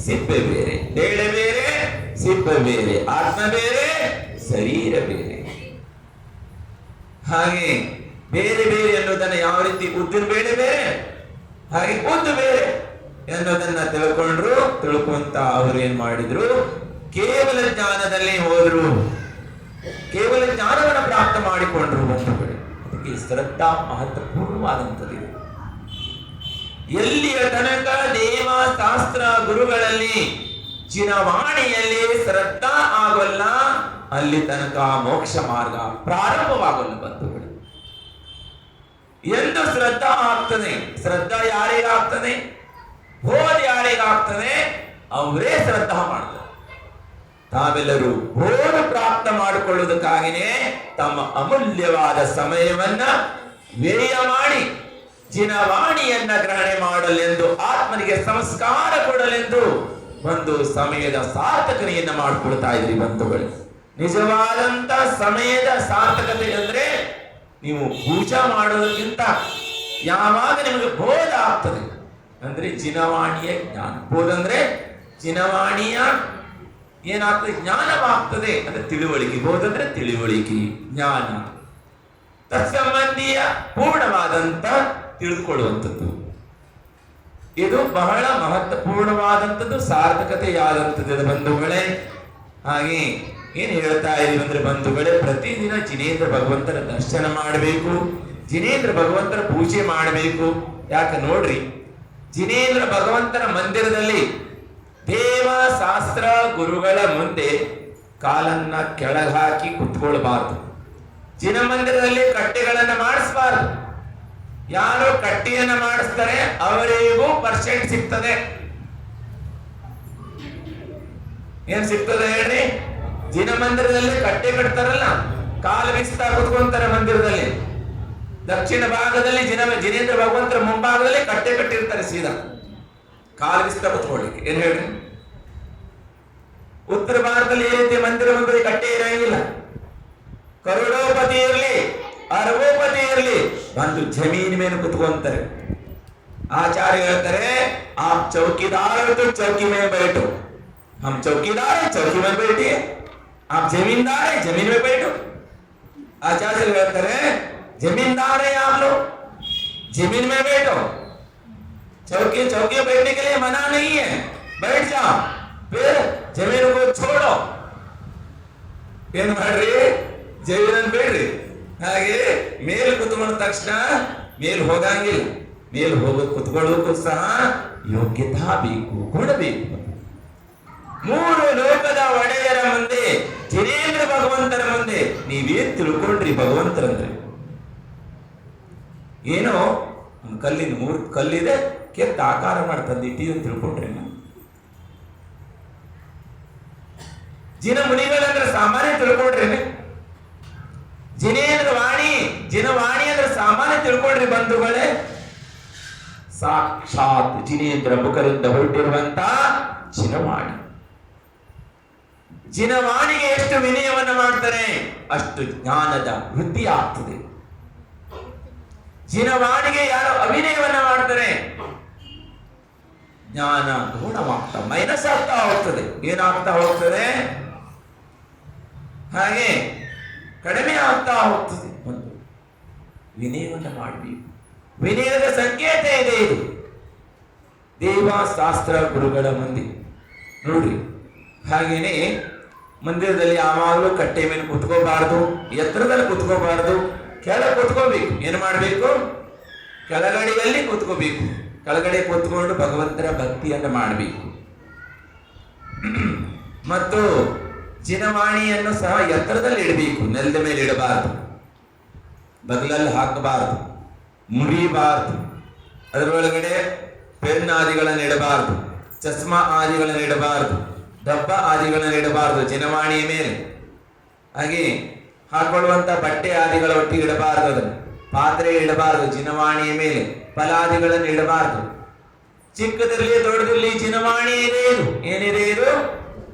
ಸಿಪ್ಪೆ ಬೇರೆ, ಬೇಳೆ ಬೇರೆ ಸಿಪ್ಪೆ ಬೇರೆ, ಆತ್ಮ ಬೇರೆ ಶರೀರ ಬೇರೆ. ಹಾಗೆ ಬೇರೆ ಬೇರೆ ಎನ್ನುವುದನ್ನು ಯಾವ ರೀತಿ ಉದ್ದಿನ ಬೇಳೆ ಬೇರೆ, ಹಾಗೆ ಉದ್ದು ಬೇರೆ ಎನ್ನುವುದನ್ನ ತಿಳ್ಕೊಂತ ಅವರು ಏನ್ ಮಾಡಿದ್ರು? ಕೇವಲ ಜ್ಞಾನದಲ್ಲಿ ಹೋದ್ರು, ಕೇವಲ ಜ್ಞಾನವನ್ನು ಪ್ರಾಪ್ತ ಮಾಡಿಕೊಂಡ್ರು ಬಂಧುಗಳು. ಅದಕ್ಕೆ ಶ್ರದ್ಧಾ ಮಹತ್ವಪೂರ್ಣವಾದಂಥದ್ದು. ಎಲ್ಲಿಯ ತನಕ ದೇವ ಶಾಸ್ತ್ರ ಗುರುಗಳಲ್ಲಿ ಚಿನವಾಣಿಯಲ್ಲಿ ಶ್ರದ್ಧಾ ಆಗೋಲ್ಲ, ಅಲ್ಲಿ ತನಕ ಮೋಕ್ಷ ಮಾರ್ಗ ಪ್ರಾರಂಭವಾಗಲ್ಲ ಬಂಧುಗಳು. ಎಂದು ಶ್ರದ್ಧಾ ಆಗ್ತದೆ, ಶ್ರದ್ಧಾ ಯಾರಿಗಾಗ್ತದೆ? ಬೋಧ ಯಾರಿಗಾಗ್ತದೆ? ಅವರೇ ಶ್ರದ್ಧಾ ಮಾಡ್ತಾರೆ. ತಾವೆಲ್ಲರೂ ಬೋಧ ಪ್ರಾಪ್ತ ಮಾಡಿಕೊಳ್ಳುವುದಕ್ಕಾಗಿಯೇ ತಮ್ಮ ಅಮೂಲ್ಯವಾದ ಸಮಯವನ್ನ ವ್ಯಯ ಮಾಡಿ ಜಿನವಾಣಿಯನ್ನ ಗ್ರಹಣೆ ಮಾಡಲೆಂದು ಆತ್ಮನಿಗೆ ಸಂಸ್ಕಾರ ಕೊಡಲೆಂದು ಒಂದು ಸಮಯದ ಸಾರ್ಥಕತೆಯನ್ನ ಮಾಡಿಕೊಳ್ತಾ ಇದ್ರಿ ಬಂಧುಗಳು. ನಿಜವಾದಂತ ಸಮಯದ ಸಾರ್ಥಕತೆ ಅಂದ್ರೆ ನೀವು ಪೂಜಾ ಮಾಡೋದಕ್ಕಿಂತ ಯಾವಾಗ ನಿಮಗೆ ಬೋಧ ಆಗ್ತದೆ ಅಂದ್ರೆ ಜಿನವಾಣಿಯ ಜ್ಞಾನ. ಬೋಧ ಅಂದ್ರೆ ಜಿನವಾಣಿಯ ಏನಾಗ್ತದೆ, ಜ್ಞಾನವಾಗ್ತದೆ ಅಂದ್ರೆ ತಿಳುವಳಿಕೆ. ಬೋಧ ಅಂದ್ರೆ ತಿಳುವಳಿಕೆ, ಜ್ಞಾನ, ತತ್ಸಂಬಂಧಿಯ ಪೂರ್ಣವಾದಂತ ತಿಳಿದುಕೊಳ್ಳುವಂಥದ್ದು. ಇದು ಬಹಳ ಮಹತ್ವಪೂರ್ಣವಾದಂಥದ್ದು, ಸಾರ್ಥಕತೆಯಾದಂಥದ್ದು ಬಂಧುಗಳೇ. ಹಾಗೆ ಏನ್ ಹೇಳ್ತಾ ಇದೀವಿ ಅಂದ್ರೆ ಬಂಧುಗಳೇ, ಪ್ರತಿದಿನ ಜಿನೇಂದ್ರ ಭಗವಂತನ ದರ್ಶನ ಮಾಡಬೇಕು, ಜಿನೇಂದ್ರ ಭಗವಂತನ ಪೂಜೆ ಮಾಡಬೇಕು. ಯಾಕೆ ನೋಡ್ರಿ, ಜಿನೇಂದ್ರ ಭಗವಂತನ ಮಂದಿರದಲ್ಲಿ ದೇವ ಶಾಸ್ತ್ರ ಗುರುಗಳ ಮುಂದೆ ಕಾಲನ್ನ ಕೆಳಗಾಕಿ ಕುತ್ಕೊಳ್ಬಾರ್ದು. ಜಿನ ಮಂದಿರದಲ್ಲಿ ಕಟ್ಟೆಗಳನ್ನ ಮಾಡಿಸಬಾರ್ದು. ಯಾರು ಕಟ್ಟಿಯನ್ನ ಮಾಡಿಸ್ತಾರೆ ಅವರಿಗೂ ಪರ್ಸೆಂಟ್ ಸಿಗ್ತದೆ. ಏನ್ ಸಿಗ್ತದೆ ಹೇಳ್ರಿ? ಜಿನ ಮಂದಿರದಲ್ಲಿ ಕಟ್ಟೆ ಕಟ್ತಾರಲ್ಲ, ಕಾಲು ಬೀಸ್ತಾ ಕುತ್ಕೊಂತಾರೆ ಮಂದಿರದಲ್ಲಿ. ದಕ್ಷಿಣ ಭಾಗದಲ್ಲಿ ಜಿನೇಂದ್ರ ಭಗವಂತರ ಮುಂಭಾಗದಲ್ಲಿ ಕಟ್ಟೆ ಕಟ್ಟಿರ್ತಾರೆ, ಸೀದಾ ಕಾಲು ಬೀಸ್ತಾ ಕುತ್ಕೊಳ್ಳಿಕ್ಕೆ. ಏನ್ ಹೇಳ್ರಿ? ಉತ್ತರ ಭಾರತದಲ್ಲಿ ಈ ರೀತಿ ಮಂದಿರ ಮುಂದೆ ಕಟ್ಟೆ ಇರಂಗಿಲ್ಲ. ಕರೋಡೋಪತಿ ಇರ್ಲಿ ಅರಬೋಪತಿ ಇರ್ಲಿ ಬಂದು ಜಮೀನ್ ಮೇಲೆ ಕುತ್ಕೊಂತಾರೆ. ಆಚಾರ್ಯ ಹೇಳ್ತಾರೆ, आप चौकीदार हो तो चौकी में बैठो, हम चौकीदार है चौकी में बैठिए, आप जमींदार है जमीन में बैठो. आचार्य कहते हैं जमींदार है आप लोग, जमीन में बैठो. चौकी चौकी बैठने के लिए मना नहीं है, बैठ जाओ, फिर जमीन को छोड़ो. ಏನ್ ಮಾಡ್ರಿ? ಜಮೀನನ್ನು ಬೇಡ್ರಿ. ಹಾಗೆ ಮೇಲ್ ಕುತ್ಕೊಂಡ ತಕ್ಷಣ ಮೇಲ್ ಹೋಗಂಗಿಲ್ಲ. ಮೇಲ್ ಹೋಗೋದು ಕುತ್ಕೊಳ್ಳೋದಕ್ಕೂ ಸಹ ಯೋಗ್ಯತಾ ಬೇಕು, ಗುಣ ಬೇಕು. ಮೂರು ಲೋಕದ ಒಡೆಯರ ಮುಂದೆ, ಜಿನೇಂದ್ರ ಭಗವಂತರ ಮುಂದೆ ನೀವೇನ್ ತಿಳ್ಕೊಂಡ್ರಿ? ಭಗವಂತರಂದ್ರೆ ಏನೋ ಕಲ್ಲಿನ ಮೂರು ಕಲ್ಲಿದೆ, ಕೆತ್ತ ಆಕಾರ ಮಾಡ್ತಂದಿಟ್ಟಿ ಅಂತ ತಿಳ್ಕೊಂಡ್ರಿ. ಜಿನ ಮುನಿಗಳಂದ್ರೆ ಸಾಮಾನ್ಯ ತಿಳ್ಕೊಂಡ್ರಿ. ಜಿನೇಂದ್ರ ವಾಣಿ, ಜಿನವಾಣಿ ಅಂದ್ರೆ ಸಾಮಾನ್ಯ ತಿಳ್ಕೊಂಡ್ರಿ ಬಂಧುಗಳೇ. ಸಾಕ್ಷಾತ್ ಜಿನೇಂದ್ರ ಮುಖರಿಂದ ಹೊರಟಿರುವಂತ ಜಿನವಾಣಿ. ಜಿನವಾಣಿಗೆ ಎಷ್ಟು ವಿನಯವನ್ನ ಮಾಡ್ತಾರೆ ಅಷ್ಟು ಜ್ಞಾನದ ವೃದ್ಧಿ ಆಗ್ತದೆ. ಜಿನವಾಣಿಗೆ ಯಾರು ಅವಿನಯವನ್ನ ಮಾಡ್ತಾರೆ ಜ್ಞಾನ ಗುಣವಾಗ್ತಾ ಮೈನಸ್ ಆಗ್ತಾ ಹೋಗ್ತದೆ. ಏನಾಗ್ತಾ ಹೋಗ್ತದೆ? ಹಾಗೆ ಕಡಿಮೆ ಆಗ್ತಾ ಹೋಗ್ತದೆ. ಒಂದು ವಿನಯವನ್ನು ಮಾಡಬೇಕು. ವಿನಯದ ಸಂಕೇತ ಇದೆ ಇದು. ದೇವ ಶಾಸ್ತ್ರ ಗುರುಗಳ ಮಂದಿ ನೋಡ್ರಿ. ಹಾಗೇನೆ ಮಂದಿರದಲ್ಲಿ ಯಾವಾಗಲೂ ಕಟ್ಟೆ ಮೇಲೆ ಕುತ್ಕೋಬಾರ್ದು, ಎತ್ತರದಲ್ಲಿ ಕುತ್ಕೋಬಾರ್ದು, ಕೆಳಗೆ ಕುತ್ಕೋಬೇಕು. ಏನು ಮಾಡಬೇಕು? ಕೆಳಗಡೆಯಲ್ಲಿ ಕುತ್ಕೋಬೇಕು. ಕೆಳಗಡೆ ಕೂತ್ಕೊಂಡು ಭಗವಂತನ ಭಕ್ತಿಯನ್ನು ಮಾಡಬೇಕು. ಮತ್ತು ಜಿನವಾಣಿಯನ್ನು ಸಹ ಎತ್ತರದಲ್ಲಿ ಇಡಬೇಕು, ನೆಲದ ಮೇಲೆ ಇಡಬಾರದು, ಬಗಲಲ್ಲಿ ಹಾಕಬಾರದು, ಮುರಿಬಾರದು. ಅದರೊಳಗಡೆ ಪೆನ್ ಆದಿಗಳನ್ನು ಇಡಬಾರದು, ಚಸ್ಮಾ ಆದಿಗಳನ್ನು ಇಡಬಾರದು, ಡಬ್ಬ ಆದಿಗಳನ್ನು ಇಡಬಾರದು ಜಿನವಾಣಿಯ ಮೇಲೆ. ಹಾಗೆ ಹಾಕೊಳ್ಳುವಂತ ಬಟ್ಟೆ ಆದಿಗಳ ಒಟ್ಟಿಗೆ ಇಡಬಾರದು, ಅದನ್ನು ಪಾತ್ರೆ ಇಡಬಾರದು ಜಿನವಾಣಿಯ ಮೇಲೆ, ಫಲಾದಿಗಳನ್ನು ಇಡಬಾರದು. ಚಿಕ್ಕದಿರಲಿ ದೊಡ್ಡದಿರಲಿ ಜಿನವಾಣಿ ಇದೆ. ಇದು ಏನಿದೆ? ಇದು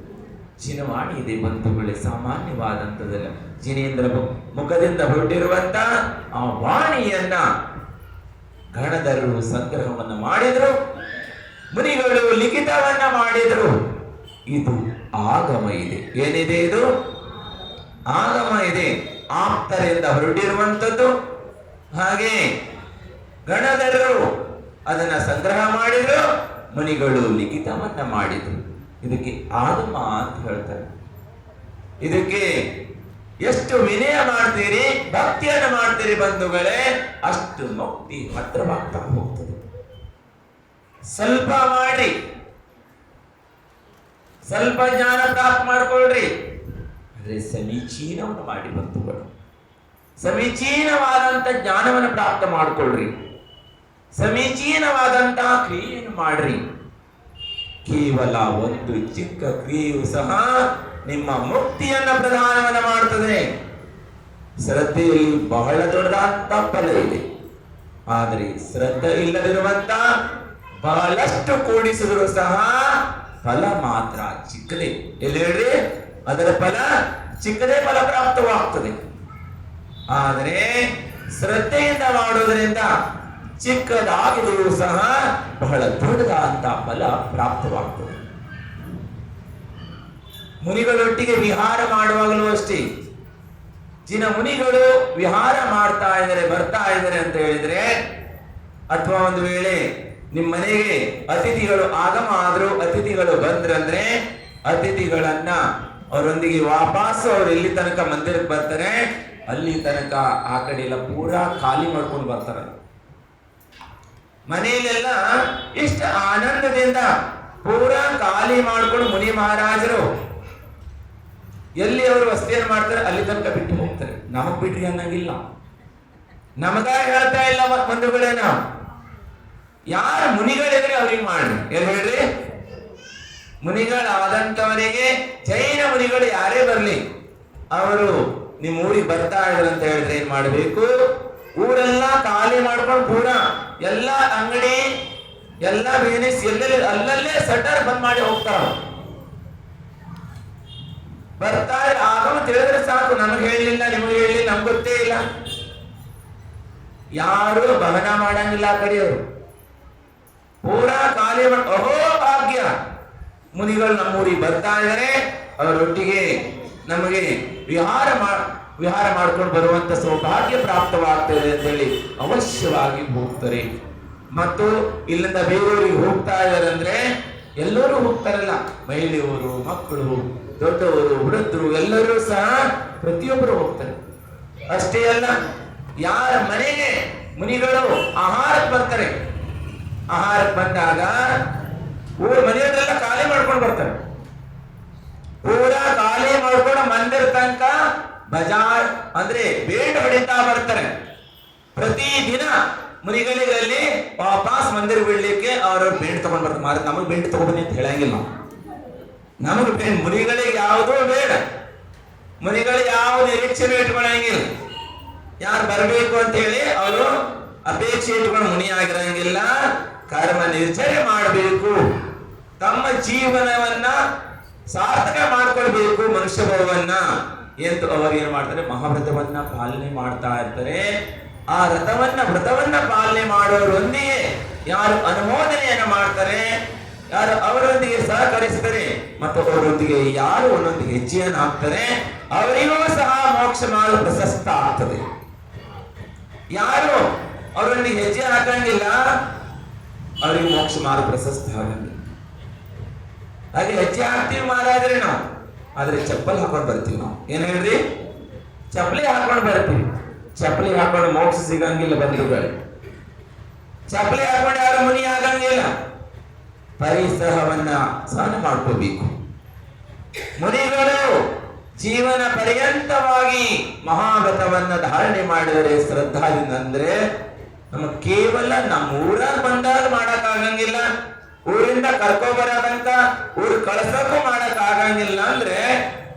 ಜಿನವಾಣಿ ಇದೆ ಬಂಧುಗಳೇ, ಸಾಮಾನ್ಯವಾದಂಥದ್ದಲ್ಲ. ಜಿನೇಂದ್ರ ಮುಖದಿಂದ ಹೊರಟಿರುವಂತ ಆ ವಾಣಿಯನ್ನ ಗಣಧರರು ಸಂಗ್ರಹವನ್ನ ಮಾಡಿದ್ರು, ಮುನಿಗಳು ಲಿಖಿತವನ್ನ ಮಾಡಿದ್ರು. ಇದು ಆಗಮ ಇದೆ. ಏನಿದೆ? ಇದು ಆಗಮ ಇದೆ, ಆಪ್ತರಿಂದ ಹೊರಟಿರುವಂಥದ್ದು. ಹಾಗೆ ಗಣಧರರು ಅದನ್ನ ಸಂಗ್ರಹ ಮಾಡಿದ್ರು, ಮುನಿಗಳು ಲಿಖಿತವನ್ನ ಮಾಡಿದ್ರು. ಇದಕ್ಕೆ ಆಗಮ ಅಂತ ಹೇಳ್ತಾರೆ. ಇದಕ್ಕೆ ಎಷ್ಟು ವಿನಯ ಮಾಡ್ತೀರಿ, ಭಕ್ತಿಯನ್ನು ಮಾಡ್ತೀರಿ ಬಂಧುಗಳೇ, ಅಷ್ಟು ಮುಕ್ತಿ ಹತ್ರವಾಗ್ತಾ ಹೋಗ್ತದೆ. ಸ್ವಲ್ಪ ಮಾಡಿ, ಸ್ವಲ್ಪ ಜ್ಞಾನ ಪ್ರಾಪ್ತ ಮಾಡ್ಕೊಳ್ರಿ, ಆದ್ರೆ ಸಮೀಚೀನವನ್ನು ಮಾಡಿ ಬಂಧುಗಳು. ಸಮೀಚೀನವಾದಂತ ಜ್ಞಾನವನ್ನು ಪ್ರಾಪ್ತ ಮಾಡ್ಕೊಳ್ರಿ, ಸಮೀಚೀನವಾದಂತ ಕ್ರಿಯೆಯನ್ನು ಮಾಡ್ರಿ. ಕೇವಲ ಒಂದು ಚಿಕ್ಕ ಕ್ರಿಯೆಯು ಸಹ ನಿಮ್ಮ ಮುಕ್ತಿಯನ್ನ ಪ್ರಧಾನವನ್ನ ಮಾಡುತ್ತದೆ. ಶ್ರದ್ಧೆಯಲ್ಲಿ ಬಹಳ ದೊಡ್ಡದಾದ ಫಲ ಇದೆ. ಆದರೆ ಶ್ರದ್ಧೆ ಇಲ್ಲದಿರುವಂತ ಬಹಳಷ್ಟು ಕೂಡಿಸಿದ್ರು ಸಹ ಫಲ ಮಾತ್ರ ಚಿಕ್ಕದೇ. ಎಲ್ಲಿ ಹೇಳ್ರಿ, ಅದರ ಫಲ ಚಿಕ್ಕದೇ ಫಲ ಪ್ರಾಪ್ತವಾಗ್ತದೆ. ಆದರೆ ಶ್ರದ್ಧೆಯಿಂದ ಮಾಡುವುದರಿಂದ ಚಿಕ್ಕದಾಗಿದ್ರೂ ಸಹ ಬಹಳ ದೊಡ್ಡದಾದಂತ ಫಲ ಪ್ರಾಪ್ತವಾಗ್ತದೆ. ಮುನಿಗಳೊಟ್ಟಿಗೆ ವಿಹಾರ ಮಾಡುವಾಗಲೂ ಅಷ್ಟೇ, ಮುನಿಗಳು ವಿಹಾರ ಮಾಡ್ತಾ ಇದ್ದಾರೆ, ಬರ್ತಾ ಇದ್ದಾರೆ ಅಂತ ಹೇಳಿದ್ರೆ, ಅಥವಾ ಒಂದು ವೇಳೆ ನಿಮ್ಮ ಮನೆಗೆ ಅತಿಥಿಗಳು ಆಗಮ ಆದ್ರೂ ಅತಿಥಿಗಳು ಬಂದ್ರಂದ್ರೆ ಅತಿಥಿಗಳನ್ನ ಅವರೊಂದಿಗೆ ವಾಪಸ್ ಅವ್ರು ಎಲ್ಲಿ ತನಕ ಮಂದಿರಕ್ಕೆ ಬರ್ತಾರೆ ಅಲ್ಲಿ ತನಕ ಆ ಕಡೆ ಎಲ್ಲ ಪೂರಾ ಖಾಲಿ ಮಾಡ್ಕೊಂಡು ಬರ್ತಾರೆ. ಮನೆಯಲ್ಲೆಲ್ಲ ಇಷ್ಟ ಆನಂದದಿಂದ ಪೂರಾ ಖಾಲಿ ಮಾಡ್ಕೊಂಡು ಮುನಿ ಮಹಾರಾಜರು ಎಲ್ಲಿ ಅವರು ವಸ್ತಿಯನ್ನು ಮಾಡ್ತಾರೆ ಅಲ್ಲಿ ತನಕ ಬಿಟ್ಟು ಹೋಗ್ತಾರೆ. ನಮಗ್ ಬಿಟ್ರಿ ಅನ್ನಂಗಿಲ್ಲ, ನಮಗ ಹೇಳ್ತಾ ಇಲ್ಲ. ಬಂಧುಗಳೇನ ಯಾರ ಮುನಿಗಳಿದ್ರೆ ಅವ್ರಿಗೆ ಮಾಡ್ರಿ. ಏನ್ ಹೇಳ್ರಿ, ಮುನಿಗಳಾದಂತವರಿಗೆ ಜೈನ ಮುನಿಗಳು ಯಾರೇ ಬರ್ಲಿ ಅವರು ನಿಮ್ಮ ಊರಿಗೆ ಬರ್ತಾ ಇದ್ರು ಅಂತ ಹೇಳಿದ್ರೆ ಏನ್ ಮಾಡ್ಬೇಕು, ಊರೆಲ್ಲ ಖಾಲಿ ಮಾಡ್ಕೊಂಡು ಪೂರಾ ಎಲ್ಲ ಅಂಗಡಿ ಎಲ್ಲ ಬಿಸಿನೆಸ್ ಎಲ್ಲೆಲ್ಲಿ ಅಲ್ಲಲ್ಲೇ ಸಟರ್ ಬಂದ್ ಮಾಡಿ ಹೋಗ್ತಾರ. ಬರ್ತಾರೆ ಆಗಮ ತಿಳಿದ್ರೆ ಸಾಕು, ನಮಗೆ ಹೇಳಲಿಲ್ಲ, ನಿಮಗೆ ಹೇಳಲಿಲ್ಲ, ನಮ್ಗೆ ಗೊತ್ತೇ ಇಲ್ಲ. ಯಾರು ಬಹನ ಮಾಡಂಗಿಲ್ಲ ಆ ಕಡೆಯವರು, ಪೂರಾ ಖಾಲಿ ಮಾಡಿ ಅಹೋ ಭಾಗ್ಯ ಮುನಿಗಳು ನಮ್ಮೂರಿಗೆ ಬರ್ತಾ ಇದ್ದಾರೆ, ಅವರೊಟ್ಟಿಗೆ ನಮಗೆ ವಿಹಾರ ಮಾಡ್ಕೊಂಡು ಬರುವಂತ ಸೌಭಾಗ್ಯ ಪ್ರಾಪ್ತವಾಗ್ತದೆ ಅಂತ ಹೇಳಿ ಅವಶ್ಯವಾಗಿ ಹೋಗ್ತಾರೆ. ಮತ್ತು ಇಲ್ಲಿಂದ ಬೇರೆಯವರಿಗೆ ಹೋಗ್ತಾ ಇದ್ದಾರೆ ಅಂದ್ರೆ ಎಲ್ಲರೂ ಹೋಗ್ತಾರಲ್ಲ, ಮಹಿಳೆಯವರು, ಮಕ್ಕಳು, ದೊಡ್ಡವರು, ವೃದ್ಧರು ಎಲ್ಲರೂ ಸಹ ಪ್ರತಿಯೊಬ್ಬರು ಹೋಗ್ತಾರೆ. ಅಷ್ಟೇ ಅಲ್ಲ, ಯಾರ ಮನೆಗೆ ಮುನಿಗಳು ಆಹಾರಕ್ಕೆ ಬರ್ತಾರೆ, ಆಹಾರಕ್ಕೆ ಬಂದಾಗ ಮನೆಯವರೆಲ್ಲ ಖಾಲಿ ಮಾಡ್ಕೊಂಡು ಬರ್ತಾರೆ. ಪೂರಾ ಖಾಲಿ ಮಾಡ್ಕೊಂಡು ಮಂದಿರ ತನಕ ಬಜಾರ್ ಅಂದ್ರೆ ಬೇಡ ಹೊಡಿತಾ ಬರ್ತಾರೆ. ಪ್ರತಿ ದಿನ ಮುನಿಗಳಿಗೆ ಅಲ್ಲಿ ವಾಪಸ್ ಮಂದಿರ ಬಿಡ್ಲಿಕ್ಕೆ ಅವ್ರವ್ರ ಬೇಂಡ್ ತಗೊಂಡ್ ಬರ್ತಾರೆ. ಮಾರ ನಮಗ್ ಬೇಂಡ್ ತಗೊಂಡ್ಬನ್ನಿ ಅಂತ ಹೇಳಂಗಿಲ್ಲ. ನಮಗ್ ಮುನಿಗಳಿಗೆ ಯಾವುದೂ ಬೇಡ, ಮುನಿಗಳಿಗೆ ಯಾವ ನಿರೀಕ್ಷೆ ಇಟ್ಕೊಳಂಗಿಲ್ಲ. ಯಾರು ಬರಬೇಕು ಅಂತ ಹೇಳಿ ಅವರು ಅಪೇಕ್ಷೆ ಇಟ್ಕೊಂಡು ಮುನಿ ಆಗಿರಂಗಿಲ್ಲ. ಕರ್ಮ ನಿರ್ಜನೆ ಮಾಡಬೇಕು, ತಮ್ಮ ಜೀವನವನ್ನ ಸಾರ್ಥಕ ಮಾಡ್ಕೊಳ್ಬೇಕು, ಮನುಷ್ಯ ಭವವನ್ನ ಎಂದು ಅವರು ಏನ್ ಮಾಡ್ತಾರೆ, ಮಹಾವ್ರತವನ್ನ ಪಾಲನೆ ಮಾಡ್ತಾ ಇರ್ತಾರೆ. ಆ ವ್ರತವನ್ನ ಪಾಲನೆ ಮಾಡೋರೊಂದಿಗೆ ಯಾರು ಅನುಮೋದನೆಯನ್ನ ಮಾಡ್ತಾರೆ, ಯಾರು ಅವರೊಂದಿಗೆ ಸಹಕರಿಸ್ತಾರೆ ಮತ್ತು ಅವರೊಂದಿಗೆ ಯಾರು ಒಂದೊಂದು ಹೆಜ್ಜೆಯನ್ನು ಹಾಕ್ತಾರೆ, ಅವರಿಗೂ ಸಹ ಮೋಕ್ಷ ಮಾಡಲು ಪ್ರಶಸ್ತ ಆಗ್ತದೆ. ಯಾರು ಅವರೊಂದಿಗೆ ಹೆಜ್ಜೆ ಹಾಕಂಗಿಲ್ಲ ಅವರಿಗೆ ಮೋಕ್ಷ ಮಾರು ಪ್ರಶಸ್ತಿ ಆಗಂಗಿಲ್ಲ. ಹಾಗೆ ಹೆಜ್ಜೆ ಹಾಕ್ತೀವಿ ಮಾರಾದ್ರೆ ನಾವು, ಆದ್ರೆ ಚಪ್ಪಲಿ ಹಾಕೊಂಡು ಬರ್ತೀವಿ. ನಾವು ಏನ್ ಹೇಳ್ರಿ, ಚಪ್ಪಲಿ ಹಾಕೊಂಡು ಬರ್ತೀವಿ. ಚಪ್ಪಲಿ ಹಾಕೊಂಡು ಮೋಕ್ಷ ಸಿಗಂಗಿಲ್ಲ ಬಂಧುಗಳು. ಚಪ್ಪಲಿ ಹಾಕೊಂಡು ಯಾರು ಮುನಿ ಆಗಂಗಿಲ್ಲ. ಪರಿಸರವನ್ನ ಸಹನ ಮಾಡ್ಕೋಬೇಕು. ಮುನಿಗಳು ಜೀವನ ಪರ್ಯಂತವಾಗಿ ಮಹಾವ್ರತವನ್ನ ಧಾರಣೆ ಮಾಡಿದರೆ ಶ್ರದ್ಧಾದಿಂದ, ಅಂದ್ರೆ ನಮ್ಮ ಕೇವಲ ನಮ್ಮ ಊರಾಗ ಬಂದಾಗ ಮಾಡಕ್ ಆಗಂಗಿಲ್ಲ, ಊರಿಂದ ಕರ್ಕೊಬರೋದಂತ ಊರು ಕಳ್ಸಕ್ಕೂ ಮಾಡಕ್ ಆಗಂಗಿಲ್ಲ ಅಂದ್ರೆ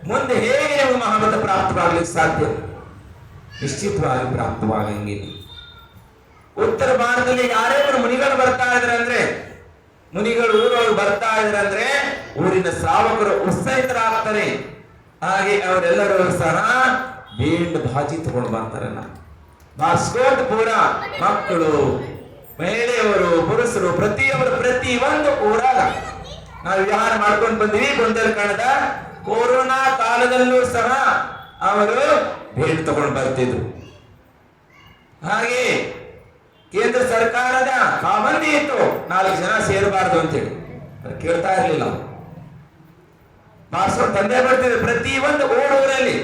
ಮುಂದೆ ಹೇಗೆ ನೀವು ಮಹಾವ್ರತ ಪ್ರಾಪ್ತವಾಗ್ಲಿಕ್ಕೆ ಸಾಧ್ಯ? ನಿಶ್ಚಿತವಾಗಿ ಪ್ರಾಪ್ತವಾಗಂಗಿಲ್ಲ. ಉತ್ತರ ಭಾರತದಲ್ಲಿ ಯಾರೇ ಮುನಿಗಳು ಬರ್ತಾ ಇದ್ರೆ ಅಂದ್ರೆ, ಮುನಿಗಳು ಊರವ್ರು ಬರ್ತಾ ಇದ್ರೆ ಅಂದ್ರೆ ಊರಿನ ಶ್ರಾವಕರು ಉತ್ಸಾಹಿತರಾಗ್ತಾರೆ. ಹಾಗೆ ಅವರೆಲ್ಲರೂ ಸಹ ಬೇಂಡ್ ಭಾಜಿ ತಗೊಂಡು ಬರ್ತಾರೆ. ಬಾಸ್ಕೋಟ್ ಪೂರ ಮಕ್ಕಳು, ಮಹಿಳೆಯವರು, ಪುರುಷರು ಪ್ರತಿ ಒಂದು ಊರಾಗ ನಾವು ವಿಹಾರ ಮಾಡ್ಕೊಂಡು ಬಂದಿವಿ. ಬುಂದೇಲ್ಖಂಡದ ಕೊರೋನಾ ಕಾಲದಲ್ಲೂ ಸಹ ಅವರು ಬೇಂಡ್ ತಗೊಂಡು ಬರ್ತಿದ್ರು. ಹಾಗೆ ಕೇಂದ್ರ ಸರ್ಕಾರದ ಪಾಬಂದಿ ಇತ್ತು, 4 ಜನ ಸೇರಬಾರದು ಅಂತೇಳಿ, ಕೇಳ್ತಾ ಇರ್ಲಿಲ್ಲ. ಬಾಸ್ಕೋಟ್ ತಂದೆ ಬರ್ತಿದ್ರು. ಪ್ರತಿ ಒಂದು ಊರಲ್ಲಿ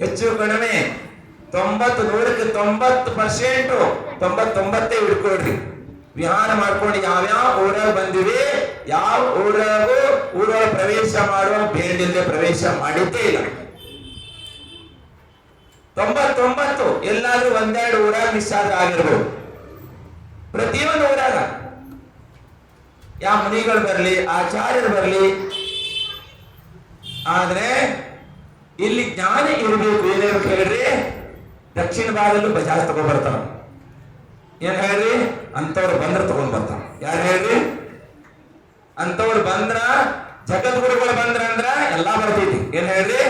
ಹೆಚ್ಚು ಕಡಿಮೆ 90% 99 ಹಿಡ್ಕೊಳ್ರಿ, ವಿಹಾರ ಮಾಡ್ಕೊಂಡು ಯಾವ್ಯಾವ ಊರಾಗ ಬಂದಿವಿ, ಯಾವ ಊರೊಳಗೆ ಪ್ರವೇಶ ಮಾಡುವ ಬೇಂಡಿಲ್ಲದೆ ಪ್ರವೇಶ ಮಾಡಿದ್ದೇ ಇಲ್ಲ. 99 ಎಲ್ಲಾದ್ರೂ ಒಂದೆರಡು ಊರಾಗ ಮಿಸ್ ಆಗಿರ್ಬೋದು. ಪ್ರತಿಯೊಂದು ಊರಾಗ ಯಾವ ಮುನಿಗಳು ಬರ್ಲಿ, ಆಚಾರ್ಯರು ಬರ್ಲಿ, ಆದ್ರೆ ಇಲ್ಲಿ ಜ್ಞಾನ ಇರಬೇಕು. ಏನಿರ್ಬೇಕು ಹೇಳ್ರಿ? ದಕ್ಷಿಣ ಭಾಗದಲ್ಲೂ ಬಜಾಜ್ ತಗೊಂಡ್ ಬರ್ತಾನ. ಏನ್ ಹೇಳ್ರಿ? ಅಂತವ್ರು ಬಂದ್ರ ತಗೊಂಡ್ ಬರ್ತಾನ. ಯಾರು ಹೇಳ್ರಿ? ಅಂತವ್ರು ಬಂದ್ರ, ಜಗದ್ಗುರುಗಳು ಬಂದ್ರ ಅಂದ್ರ ಎಲ್ಲಾ ಬರ್ತೈತಿ. ಏನ್ ಹೇಳ್ರಿ?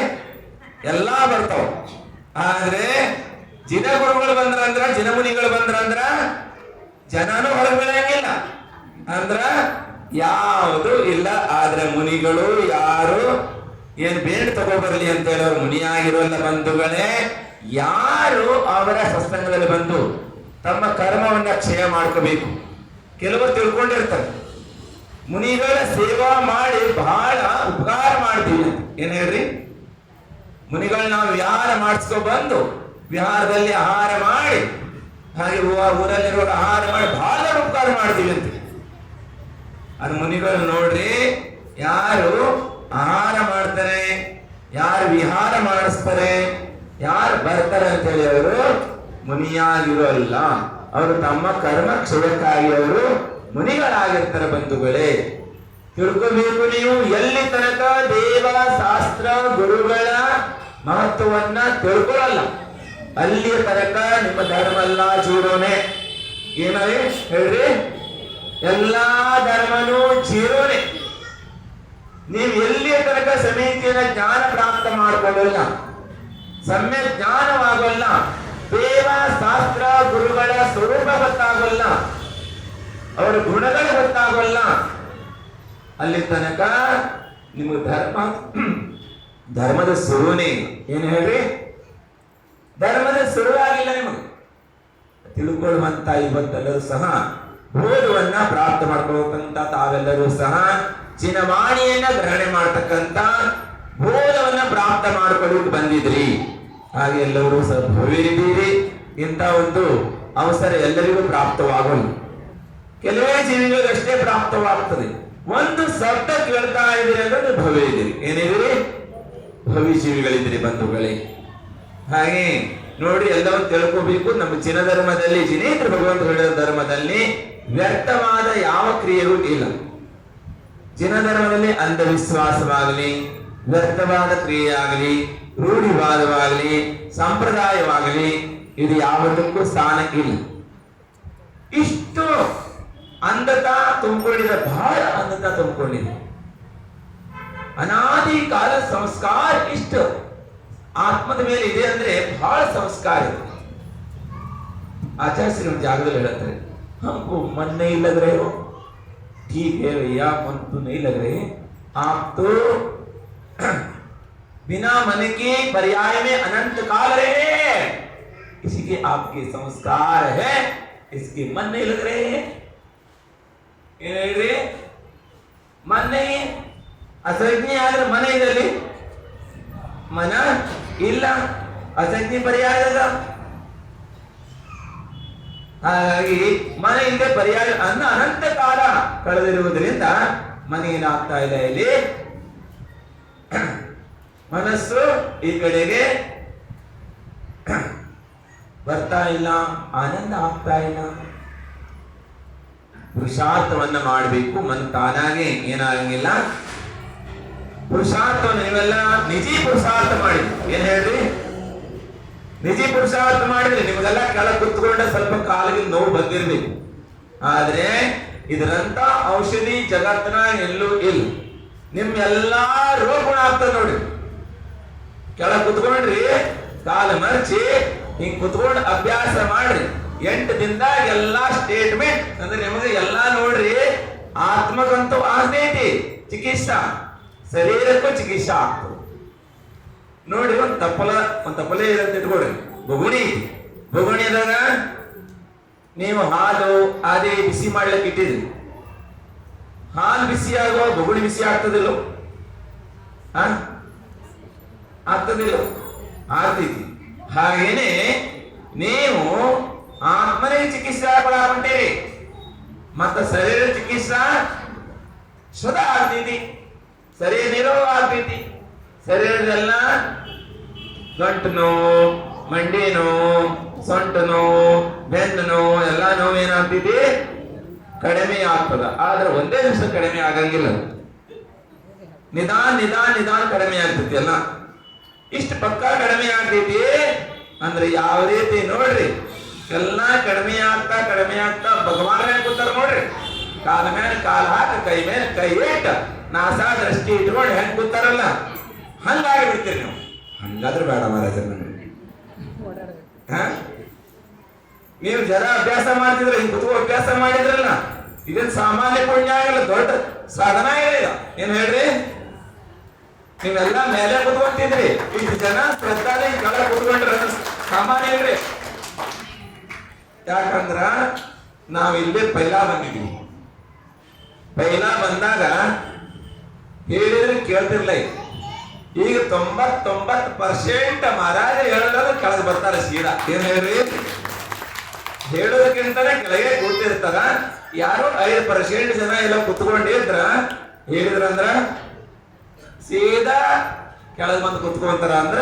ಎಲ್ಲಾ ಬರ್ತಾವ. ಆದ್ರೆ ಜಿನಗುರುಗಳು ಬಂದ್ರ ಅಂದ್ರ, ಜಿನಮುನಿಗಳು ಬಂದ್ರ ಅಂದ್ರ ಜನನು ಹೊರಗೆ ಬೀಳಂಗಿಲ್ಲ ಅಂದ್ರ ಯಾವುದು ಇಲ್ಲ. ಆದ್ರೆ ಮುನಿಗಳು ಯಾರು ಏನ್ ಬೇಡ ತಗೋಬರ್ಲಿ ಅಂತ ಹೇಳೋರು ಮುನಿಯಾಗಿರೋಲ್ಲ ಬಂಧುಗಳೇ. ಯಾರು ಅವರ ಸತ್ಸಂಗದಲ್ಲಿ ಬಂದು ತಮ್ಮ ಕರ್ಮವನ್ನ ಕ್ಷಯ ಮಾಡ್ಕೋಬೇಕು. ಕೆಲವರು ತಿಳ್ಕೊಂಡಿರ್ತಾರೆ ಮುನಿಗಳ ಸೇವಾ ಮಾಡಿ ಬಹಳ ಉಪಕಾರ ಮಾಡ್ತೀವಿ. ಏನ್ ಹೇಳ್ರಿ? ಮುನಿಗಳು ನಾವು ವಿಹಾರ ಮಾಡಿಸ್ಕೊ ಬಂದು ವಿಹಾರದಲ್ಲಿ ಆಹಾರ ಮಾಡಿ, ಹಾಗೆ ಊರಲ್ಲಿರುವ ಆಹಾರ ಮಾಡಿ ಬಹಳ ಉಪಕಾರ ಮಾಡ್ತೀವಿ ಅಂತ. ಅದು ಮುನಿಗಳು ನೋಡ್ರಿ, ಯಾರು ಆಹಾರ ಮಾಡ್ತಾರೆ, ಯಾರು ವಿಹಾರ ಮಾಡಿಸ್ತಾರೆ, ಯಾರು ಬರ್ತಾರೆ ಅಂತ ಹೇಳಿ ಅವರು ಮುನಿಯಾಗಿರೋಲ್ಲ. ಅವರು ತಮ್ಮ ಕರ್ಮ ಕ್ಷಯಕ್ಕಾಗಿ ಅವರು ಮುನಿಗಳಾಗಿರ್ತಾರೆ. ಬಂಧುಗಳೇ, ತಿಳ್ಕೋಬೇಕು ನೀವು. ಎಲ್ಲಿ ತನಕ ದೇವ ಶಾಸ್ತ್ರ ಗುರುಗಳ ಮಹತ್ವವನ್ನ ತಿಳ್ಕೊಳ್ಳಲ್ಲ ಅಲ್ಲಿಯ ತನಕ ನಿಮ್ಮ ಧರ್ಮ ಎಲ್ಲ ಜೀರೋನೆ. ಏನವೇ ಹೇಳ್ರಿ? ಎಲ್ಲಾ ಧರ್ಮನೂ ಜೀರೋನೆ. ನೀವು ಎಲ್ಲಿಯ ತನಕ ಸಮೀಚೀನ ಜ್ಞಾನ ಪ್ರಾಪ್ತ ಮಾಡ್ಕೊಳ್ಳಲ್ಲ, ಸಮ್ಯಕ್ ಜ್ಞಾನವಾಗಲ್ಲ, ದೇವ ಶಾಸ್ತ್ರ ಗುರುಗಳ ಸ್ವರೂಪ ಗೊತ್ತಾಗಲ್ಲ, ಅವರ ಗುಣಗಳು ಗೊತ್ತಾಗಲ್ಲ, ಅಲ್ಲಿ ತನಕ ನಿಮಗೆ ಧರ್ಮದ ಸುರುವೇ. ಏನು ಹೇಳ್ರಿ? ಧರ್ಮದ ಸುರುವಾಗಿಲ್ಲ ನಿಮಗೆ. ತಿಳ್ಕೊಳ್ಳುವಂತ ಇವತ್ತೆಲ್ಲರೂ ಸಹ ಬೋಧವನ್ನ ಪ್ರಾಪ್ತ ಮಾಡ್ಕೊಳ್ಬೇಕಂತ ತಾವೆಲ್ಲರೂ ಸಹ ಚಿನವಾಣಿಯನ್ನ ಗ್ರಹಣೆ ಮಾಡ್ತಕ್ಕಂತ ಬೋಧವನ್ನ ಪ್ರಾಪ್ತ ಮಾಡ್ಕೊಳ್ಳಿಕ್ಕೆ ಬಂದಿದ್ರಿ. ಹಾಗೆ ಎಲ್ಲರೂ ಸಹ ಭವಿರಿದ್ದೀರಿ. ಇಂಥ ಒಂದು ಅವಸರ ಎಲ್ಲರಿಗೂ ಪ್ರಾಪ್ತವಾಗಲ್ಲ. ಕೆಲವೇ ಜೀವಿಗಳಿಗಷ್ಟೇ ಪ್ರಾಪ್ತವಾಗ್ತದೆ. ಒಂದು ಶಬ್ದ ಕೇಳ್ತಾ ಇದ್ದೀರಿ ಅಂದ್ರೆ ಭವ್ಯ ಇದ್ದೀರಿ. ಏನಿದ್ದೀರಿ? ಭವಿ ಜೀವಿಗಳಿದ್ದೀರಿ ಬಂಧುಗಳೇ. ಹಾಗೆ ನೋಡಿ, ಎಲ್ಲವನ್ನು ತಿಳ್ಕೋಬೇಕು. ನಮ್ಮ ಜಿನ ಧರ್ಮದಲ್ಲಿ, ಜಿನೇಂದ್ರ ಭಗವಂತ ಹೇಳಿದ ಧರ್ಮದಲ್ಲಿ ವ್ಯರ್ಥವಾದ ಯಾವ ಕ್ರಿಯೆಗೂ ಇಲ್ಲ. ಜಿನ ಧರ್ಮದಲ್ಲಿ ಅಂಧವಿಶ್ವಾಸವಾಗಲಿ, ವ್ಯರ್ಥವಾದ ಕ್ರಿಯೆ ಆಗಲಿ, ರೂಢಿವಾದವಾಗಲಿ, ಸಂಪ್ರದಾಯವಾಗಲಿ, ಇದು ಯಾವುದಕ್ಕೂ ಸ್ಥಾನ ಇಲ್ಲ. ಇಷ್ಟು ಅಂಧತಾ ತುಂಬಿಕೊಂಡಿದೆ, ಬಹಳ ಅಂಧತಾ ತುಂಬಿಕೊಂಡಿದೆ. ಅನಾದಿ ಕಾಲ ಸಂಸ್ಕಾರ ಇಷ್ಟು ಆತ್ಮದ ಮೇಲೆ ಇದೆ ಅಂದ್ರೆ ಬಹಳ ಸಂಸ್ಕಾರ ಇದೆ. ಆಚಾರ್ಯ ಜಾಗದಲ್ಲಿ ಹೇಳ್ತಾರೆ, हमको मन नहीं लग रहे हो, ठीक है भैया, मन तो नहीं लग रहे, आप तो बिना मन के पर्याय में अनंत काल रहे, इसी के आपके संस्कार है, इसके मन नहीं लग रहे हैं. मन नहीं, असंಜ್ಞೆ ಆದ್ರೆ ಮನ ಇದರಲ್ಲಿ ಮನ ಇಲ್ಲ, ಅಸಂಜ್ಞೆ ಪರ್ಯಾಯದ. ಹಾಗಾಗಿ ಮನ ಇಲ್ಲದೆ ಪರ್ಯಾಯ ಅನಂತ ಕಾಲ ಕಳೆದಿರುವುದರಿಂದ ಮನ ಏನಾಗ್ತಾ ಇಲ್ಲ, ಇಲ್ಲಿ ಮನಸ್ಸು ಈ ಕಡೆಗೆ ಬರ್ತಾ ಇಲ್ಲ, ಆನಂದ ಆಗ್ತಾ ಇಲ್ಲ. ಪುರುಷಾರ್ಥವನ್ನ ಮಾಡಬೇಕು. ಮನ ತಾನಾಗೆ ಏನಾಗಂಗಿಲ್ಲ. ಪುರುಷಾರ್ಥವನ್ನು ನೀವೆಲ್ಲ ನಿಜಿ ಪುರುಷಾರ್ಥ ಮಾಡಿದ್ರಿ. ಏನ್ ಹೇಳ್ರಿ? ನಿಜಿ ಪುರುಷಾರ್ಥ ಮಾಡಿದ್ರಿ. ನಿಮಗೆಲ್ಲ ಕೆಳ ಕುತ್ಕೊಂಡ ಸ್ವಲ್ಪ ಕಾಲಿಗೆ ನೋವು ಬಂದಿರ್ಬೇಕು. ಆದ್ರೆ ಇದರಂತ ಔಷಧಿ ಜಗತ್ತಿನ ಎಲ್ಲೂ ಇಲ್ಲ. ನಿಮ್ ಎಲ್ಲಾ ರೋಗ ಗುಣ ಆಗ್ತದೆ ನೋಡಿ. ಕೆಳ ಕುತ್ಕೊಂಡ್ರಿ, ಕಾಲ ಮರ್ಚಿ ಹಿಂಗ್ ಕುತ್ಕೊಂಡು ಅಭ್ಯಾಸ ಮಾಡ್ರಿ. 8 ದಿನದಾಗ ಎಲ್ಲಾ ಸ್ಟೇಟ್ಮೆಂಟ್ ಅಂದ್ರೆ ನಿಮಗೆ ಎಲ್ಲಾ ನೋಡ್ರಿ. ಆತ್ಮಕ್ಕಂತೂ ಆಗ್ತೈತಿ ಚಿಕಿತ್ಸಾ, ಶರೀರಕ್ಕೂ ಚಿಕಿತ್ಸಾ ಆಗ್ತದೆ ನೋಡಿ. ಒಂದ್ ತಪ್ಪಲೆ ಇರಂತ ಇಟ್ಕೊಡ್ರಿ. ಬಗುಣಿ ಐತಿ. ಬಗುಣಿದಾಗ ನೀವು ಹಾಲು ಅದೇ ಬಿಸಿ ಮಾಡ್ಲಿಕ್ಕೆ ಇಟ್ಟಿದ್ರಿ. ಹಾಲು ಬಿಸಿ ಆಗೋ ಬಗುಣಿ ಬಿಸಿ ಆಗ್ತದಿಲ್ಲ? ಆಗ್ತದಿಲ್ಲ? ಆಗ್ತೈತಿ. ಹಾಗೇನೆ ನೀವು ಆತ್ಮನಿಗೆ ಚಿಕಿತ್ಸಾ ಕೊಡಾಕೊಂತೀರಿ, ಮತ್ತ ಶರೀರ ಚಿಕಿತ್ಸಾ ಸುಧಾ ಆಗ್ತೈತಿ, ಶರೀರ ನಿರೋಗ ಆಗ್ತೈತಿ. ಶರೀರದೆಲ್ಲ ಗಂಟು ನೋವು, ಮಂಡಿ ನೋವು, ಸೊಂಟ ನೋವು, ಬೆನ್ನು ನೋವು, ಎಲ್ಲ ನೋವು ಏನಾಗ್ತೈತಿ? ಕಡಿಮೆ ಆಗ್ತದ. ಆದ್ರೆ ಒಂದೇ ದಿವಸ ಕಡಿಮೆ ಆಗಂಗಿಲ್ಲ. ನಿಧಾನ ನಿಧಾನ ನಿಧಾನ ಕಡಿಮೆ ಆಗ್ತೈತಿ ಎಲ್ಲ. ಇಷ್ಟು ಪಕ್ಕ ಕಡಿಮೆ ಆಗ್ತೈತಿ ಅಂದ್ರೆ ಯಾವ ರೀತಿ ನೋಡ್ರಿ, ಎಲ್ಲ ಕಡಿಮೆ ಆಗ್ತಾ ಭಗವಾನ್ ಕೂತಾರ ನೋಡ್ರಿ. ಕಾಲ ಮೇಲೆ ಕಾಲ ಹಾಕ, ಕೈ ಮೇಲೆ ಕೈ ಇಟ್ಟ, ನಾಸಾ ದೃಷ್ಟಿ ಇಟ್ಕೊಂಡು ಹೆಂಗ್ ಕೂತಾರಲ್ಲ ಹಂಗಾಗಿ ಬಿಡ್ತೀರಿ ನೀವು. ಹಂಗಾದ್ರೆ ಬೇಡ ಮಹಾರಾಜ. ನೀವು ಜರ ಅಭ್ಯಾಸ ಮಾಡ್ತಿದ್ರ, ಹಿಂಗ್ ಕುತ್ಕೋ ಅಭ್ಯಾಸ ಮಾಡಿದ್ರಲ್ಲ, ಇದೇನ್ ಸಾಮಾನ್ಯ ಪುಣ್ಯ ಆಗಲ್ಲ, ದೊಡ್ಡ ಸಾಧನ ಇಲ್ಲ. ಏನ್ ಹೇಳ್ರಿ, ನೀವೆಲ್ಲ ಮೇಲೆ ಕುತ್ಕೊಂತಿದ್ರಿ, ಇಷ್ಟು ಜನ ಶ್ರದ್ಧಾಲಿ ಕೆಳ ಕುತ್ಕೊಂಡ್ರ ಸಾಮಾನ್ಯ ಇಲ್ರಿ. ಯಾಕಂದ್ರ ನಾವ್ ಇಲ್ಲೇ ಪೈಲಾ ಬಂದಿದ್ವಿ. ಪೈಲಾ ಬಂದಾಗ ಹೇಳಿದ್ರೆ ಕೇಳ್ತಿರ್ಲ. ಈಗ 99% ಮಹಾರಾಜ ಹೇಳೋದು ಕೆಳಗೆ ಬರ್ತಾರೆ ಸೀದಾ. ಏನ್ ಹೇಳ್ರಿ, ಹೇಳೋದಕ್ಕಿಂತಲೇ ಕೆಳಗೆ ಕೂತಿರ್ತಾರ. ಯಾರು 5% ಜನ ಎಲ್ಲ ಕುತ್ಕೊಂಡಿದ್ರ ಹೇಳಿದ್ರಂದ್ರ ಸೀದಾ ಕೆಳಗೆ ಬಂದು ಕುತ್ಕೊಂತಾರ. ಅಂದ್ರ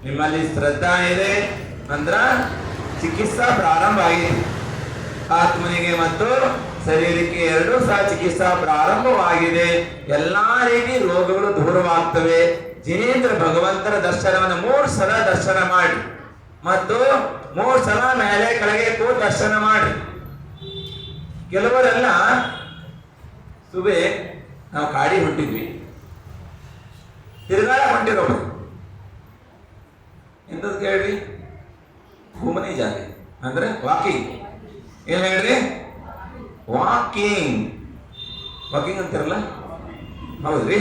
ನಿಮ್ಮಲ್ಲಿ ಶ್ರದ್ಧಾ ಇದೆ ಅಂದ್ರ ಚಿಕಿತ್ಸಾ ಪ್ರಾರಂಭ ಆಗಿದೆ. ಆತ್ಮನಿಗೆ ಮತ್ತು ಶರೀರಕ್ಕೆ ಎರಡೂ ಸಹ ಚಿಕಿತ್ಸಾ ಪ್ರಾರಂಭವಾಗಿದೆ. ಎಲ್ಲಾ ರೀತಿ ರೋಗಗಳು ದೂರವಾಗ್ತವೆ. ಜಿನೇಂದ್ರ ಭಗವಂತರ ದರ್ಶನವನ್ನು 3 ಸಲ ದರ್ಶನ ಮಾಡಿ ಮತ್ತು 3 ಸಲ ಮೇಲೆ ಕೆಳಗೆ ಕೂತು ದರ್ಶನ ಮಾಡಿ. ಕೆಲವರೆಲ್ಲ ಸುಬೆ ನಾವು ಕಾಡಿ ಹೊಂಟಿದ್ವಿ, ತಿರುಗಾಡ ಹೊಂಟಿರೋರು ಎಂತದ್ ಕೇಳ್ರಿ, ಭೂಮನಿ ಜಾತಿ ಅಂದ್ರೆ ವಾಕಿಂಗ್. ಏನ್ ಹೇಳ್ರಿ, ವಾಕಿಂಗ್ ಅಂತಾರಲ್ಲ, ಹೌದ್ರಿ.